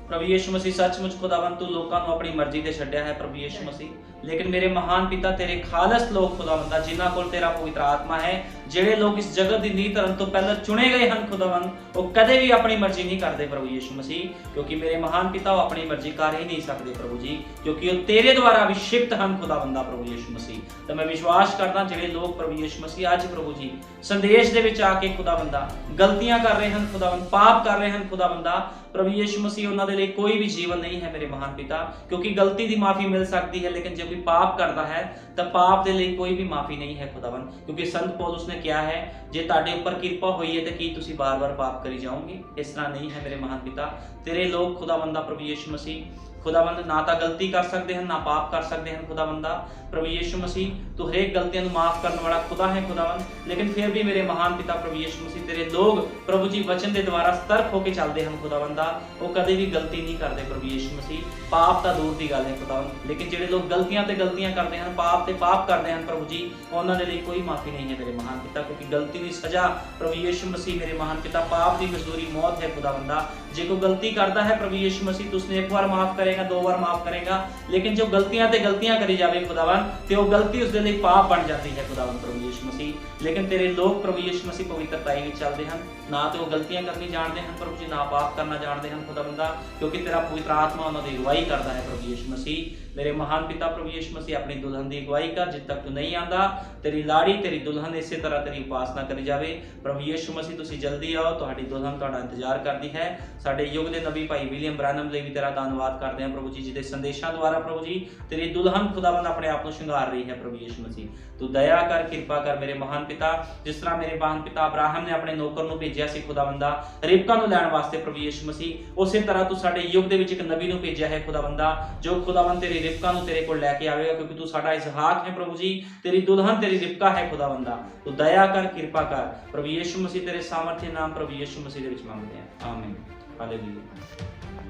ਪ੍ਰਭੂ ਯਿਸੂ ਮਸੀਹ ਸੱਚਮੁੱਚ ਖੁਦਾਵੰਦ ਤੂੰ ਲੋਕਾਂ ਨੂੰ ਆਪਣੀ ਮਰਜ਼ੀ ਤੇ ਛੱਡਿਆ ਹੈ ਪ੍ਰਭੂ ਯਿਸੂ ਮਸੀਹ। ਲੇਕਿਨ ਮੇਰੇ ਮਹਾਨ ਪਿਤਾ ਤੇਰੇ ਖਾਲਸ ਲੋਕ ਖੁਦਾਵੰਦ, ਜਿਨ੍ਹਾਂ ਕੋਲ ਤੇਰਾ ਪਵਿੱਤਰ ਆਤਮਾ ਹੈ, ਜਿਹੜੇ ਲੋਕ ਇਸ ਜਗਤ ਦੀ ਨੀਂਹ ਧਰਨ ਤੋਂ ਪਹਿਲਾਂ ਚੁਣੇ ਗਏ ਹਨ ਖੁਦਾਵੰਦ, ਉਹ ਕਦੇ ਵੀ ਆਪਣੀ ਮਰਜ਼ੀ ਨਹੀਂ ਕਰਦੇ ਪ੍ਰਭੂ ਯਿਸੂ ਮਸੀਹ, ਕਿਉਂਕਿ ਮੇਰੇ ਮਹਾਨ ਪਿਤਾ ਉਹ ਆਪਣੀ ਮਰਜ਼ੀ ਕਰ ਹੀ ਨਹੀਂ ਸਕਦੇ ਪ੍ਰਭੂ ਜੀ, ਕਿਉਂਕਿ ਉਹ ਤੇਰੇ ਦੁਆਰਾ ਅਭਿਸ਼ਿਕਤ ਹਨ ਖੁਦਾਵੰਦਾ ਪ੍ਰਭੂ ਯਿਸੂ ਮਸੀਹ। ਤਾਂ ਮੈਂ ਵਿਸ਼ਵਾਸ ਕਰਦਾ ਜਿਹੜੇ ਲੋਕ ਪ੍ਰਭੂ ਯਿਸੂ ਮਸੀਹ ਅੱਜ ਪ੍ਰਭੂ ਜੀ ਸੰਦੇਸ਼ ਦੇ ਵਿੱਚ ਆ ਕੇ ਖੁਦਾਵੰਦਾ ਗਲਤੀਆਂ ਕਰ ਰਹੇ ਹਨ ਖੁਦਾਵੰਦ, ਪਾਪ ਕਰ ਰਹੇ ਹਨ ਖੁਦਾਵੰਦਾ, प्रभु यीशु मसीह ਉਹਨਾਂ ਦੇ ਲਈ ਕੋਈ ਵੀ ਜੀਵਨ ਨਹੀਂ ਹੈ ਮੇਰੇ ਮਹਾਨ ਪਿਤਾ, ਕਿਉਂਕਿ ਗਲਤੀ ਦੀ ਮਾਫੀ ਮਿਲ ਸਕਦੀ ਹੈ, ਲੇਕਿਨ ਜੇ ਕੋਈ ਪਾਪ ਕਰਦਾ ਹੈ ਤਾਂ ਪਾਪ ਦੇ ਲਈ ਕੋਈ ਵੀ ਮਾਫੀ ਨਹੀਂ ਹੈ ਖੁਦਾਵੰਦ, ਕਿਉਂਕਿ ਸੰਤ ਪੌਲੁਸ ਨੇ ਕਿਹਾ ਹੈ ਜੇ ਤੁਹਾਡੇ ਉੱਪਰ ਕਿਰਪਾ ਹੋਈ ਹੈ ਤਾਂ ਕੀ ਤੁਸੀਂ ਬਾਰ-ਬਾਰ ਪਾਪ ਕਰੀ ਜਾਓਗੇ? ਇਸ ਤਰ੍ਹਾਂ ਨਹੀਂ ਹੈ ਮੇਰੇ ਮਹਾਨ ਪਿਤਾ। ਤੇਰੇ ਲੋਕ ਖੁਦਾਵੰਦਾ ਪ੍ਰਭੂ ਯੀਸ਼ੂ ਮਸੀਹ ਖੁਦਾਵੰਦ ਨਾ ਤਾਂ ਗਲਤੀ ਕਰ ਸਕਦੇ ਹਨ, ਨਾ ਪਾਪ ਕਰ ਸਕਦੇ ਹਨ ਖੁਦਾਵੰਦਾ ਪ੍ਰਭੂ ਯੀਸ਼ੂ ਮਸੀਹ, ਤੂੰ ਹਰੇਕ ਗਲਤੀਆਂ ਨੂੰ ਮਾਫ ਕਰਨ ਵਾਲਾ ਖੁਦਾ ਹੈ ਖੁਦਾਵੰਦ, ਲੇਕਿਨ ਫਿਰ ਵੀ ਮੇਰੇ ਮਹਾਨ ਪਿਤਾ ਪ੍ਰਭੂ ਯੀਸ਼ੂ ਮਸੀਹ ਤੇਰੇ ਲੋਕ ਪ੍ਰਭੂ ਜੀ ਵਚਨ ਦੇ ਦੁਆਰਾ ਸਤਰਕ ਹੋ ਕੇ ਚੱਲਦੇ ਹਨ ਖੁਦਾਵੰਦਾ, ਉਹ ਕਦੇ ਵੀ ਗਲਤੀ ਨਹੀਂ ਕਰਦੇ ਪ੍ਰਭੂ ਯੀਸ਼ੂ ਮਸੀਹ। ਪਾਪ ਤਾਂ ਦੂਰ ਦੀ ਗੱਲ ਹੈ ਖੁਦਾਵੰਦ, ਲੇਕਿਨ ਜਿਹੜੇ ਲੋਕ ਗਲਤੀਆਂ ਤੇ ਗਲਤੀਆਂ ਕਰਦੇ ਹਨ, ਪਾਪ ਤੇ ਪਾਪ ਕਰਦੇ ਹਨ ਪ੍ਰਭੂ ਜੀ, ਉਹਨਾਂ ਦੇ ਲਈ ਕੋਈ ਮਾਫੀ ਨਹੀਂ ਹੈ ਮੇਰੇ ਮਹਾਨ ਪਿਤਾ, ਕਿਉਂਕਿ ਗਲਤੀ ਦੀ ਸਜ਼ਾ ਪ੍ਰਭੂ ਯੀਸ਼ੂ ਮਸੀਹ ਮੇਰੇ ਮਹਾਨ ਪਿਤਾ, ਪਾਪ ਦੀ ਮਜ਼ਦੂਰੀ ਮੌਤ ਹੈ ਖੁਦਾਵੰਦਾ। ਜੇ ਕੋਈ ਗਲਤੀ ਕਰਦਾ ਹੈ ਪ੍ਰਭੂ ਯੀਸ਼ੂ ਮਸੀਹ, ਤੁਸੀਂ ਇੱਕ ਵਾਰ ਮਾਫ ਕਰੇਗਾ, ਦੋ ਵਾਰ ਮਾਫ ਕਰੇਗਾ, ਲੇਕਿਨ ਜੋ ਗਲਤੀਆਂ ਤੇ ਗਲਤੀਆਂ ਕਰੀ ਜਾਵੇ ਖੁਦਾਵੰਦ, ਤੇ ਉਹ ਗਲਤੀ ਉਸ ਦੇ ਲਈ ਪਾਪ ਬਣ ਜਾਂਦੀ ਹੈ ਖੁਦਾਵੰਦ ਪ੍ਰਭੂ ਯੀਸ਼ੂ ਮਸੀਹ। ਲੇਕਿਨ ਤੇਰੇ ਲੋਕ ਪ੍ਰਭੂ ਯੀਸ਼ੂ ਮਸੀਹ ਪਵਿੱਤਰਤਾਈ ਵਿੱਚ ਚੱਲਦੇ ਹਨ, ਨਾ ਤੇ ਉਹ ਗਲਤੀਆਂ ਕਰਨੀ ਜਾਣਦੇ ਹਨ ਪ੍ਰਭੂ ਜੀ, ਨਾ ਪਾਪ ਕਰਨਾ ਜਾਣਦੇ ਹਨ ਖੁਦਾਵੰਦਾ, ਕਿਉਂਕਿ ਤੇਰਾ ਪਵਿੱਤਰ ਆਤਮਾ ਉਹਨਾਂ ਦੀ ਅਗਵਾਈ ਕਰਦਾ ਹੈ ਪ੍ਰਭੂ ਯੀਸ਼ੂ ਮਸੀਹ। ਮੇਰੇ ਮਹਾਨ ਪਿਤਾ ਪ੍ਰਭੂ ਯੀਸ਼ੂ ਮਸੀਹ ਆਪਣੀ ਦੁਲਹਨ ਦੀ ਅਗਵਾਈ ਕਰ, ਜਦ ਤੱਕ ਤੂੰ ਨਹੀਂ ਆਂਦਾ ਤੇਰੀ ਲਾੜੀ ਤੇਰੀ ਦੁਲਹਨ ਇਸੇ ਤਰ੍ਹਾਂ ਤੇਰੀ ਉਪਾਸਨਾ ਕਰੀ ਜਾਵੇ ਪ੍ਰਭੂ ਯੀਸ਼ੂ ਮਸੀਹ। ਤੁਸੀਂ ਜਲਦੀ ਆਓ, ਤੁਹਾਡੀ ਦੁਲਹਨ ਤੁਹਾਡਾ ਇੰਤਜ਼ਾਰ ਕਰਦੀ ਹੈ। ਸਾਡੇ ਯੁੱਗ ਦੇ ਨਬੀ ਭਾਈ ਵਿਲੀਅਮ ਬ੍ਰਾਨਮ ਲਈ ਵੀ ਤੇਰਾ ਧੰਨਵਾਦ ਕਰਦੇ ਹਾਂ ਪ੍ਰਭੂ ਜੀ, ਜਿਹਦੇ ਸੰਦੇਸ਼ਾਂ ਦੁਆਰਾ ਪ੍ਰਭੂ ਜੀ ਤੇਰੀ ਦੁਲਹਨ ਖੁਦਾਵੰਦ ਆਪਣੇ ਆਪ ਨੂੰ ਸ਼ਿੰਗਾਰ ਰਹੀ ਹੈ ਪ੍ਰਭੂ ਯੀਸ਼ੂ ਮਸੀਹ। ਤੂੰ ਦਇਆ ਕਰ, ਕਿਰਪਾ ਕਰ ਮੇਰੇ ਮਹਾਨ ਪਿਤਾ, ਜਿਸ ਤਰ੍ਹਾਂ ਮੇਰੇ ਮਹਾਨ ਪਿਤਾ ਅਬਰਾਹਮ ਨੇ ਆਪਣੇ ਨੌਕਰ ਨੂੰ ਭੇਜਿਆ ਸੀ ਖੁਦਾਵੰਦਾ ਰਿਬਕਾ ਨੂੰ ਲੈਣ ਵਾਸਤੇ ਪ੍ਰਭੂ ਯੀਸ਼ੂ ਮਸੀਹ, ਉਸੇ ਤਰ੍ਹਾਂ ਤੂੰ ਸਾਡੇ ਯੁੱਗ ਦੇ ਵਿੱਚ ਇੱਕ ਨਬੀ ਨੂੰ ਭੇਜਿਆ ਹੈ ਖੁਦਾਵੰਦਾ, ਜੋ ਖੁਦਾਵੰਦ ਤੇਰੀ ਰਿਬਕਾ ਨੂੰ ਤੇਰੇ ਕੋਲ ਲੈ ਕੇ ਆਵੇਗਾ, ਕਿਉਂਕਿ ਤੂੰ ਸਾਡਾ ਇਸਹਾਕ ਹੈ ਪ੍ਰਭੂ ਜੀ, ਤੇਰੀ ਦੁਲਹਨ ਤੇਰੀ ਰਿਬਕਾ ਹੈ ਖੁਦਾਵੰਦਾ। ਤੂੰ ਦਇਆ ਕਰ, ਕਿਰਪਾ ਕਰ ਪ੍ਰਭੂ ਯੀਸ਼ੂ ਮਸੀਹ, ਤੇਰੇ ਸਾਮਰਥੀ ਨਾਮ ਪ੍ਰਭੂ ਯੀਸ਼ੂ ਮਸੀਹ ਦੇ ਵਿੱਚ ਮੰਗਦੇ ਹਾਂ, ਆਮੀਨ, ਹਾਲੇਲੂਇਆ।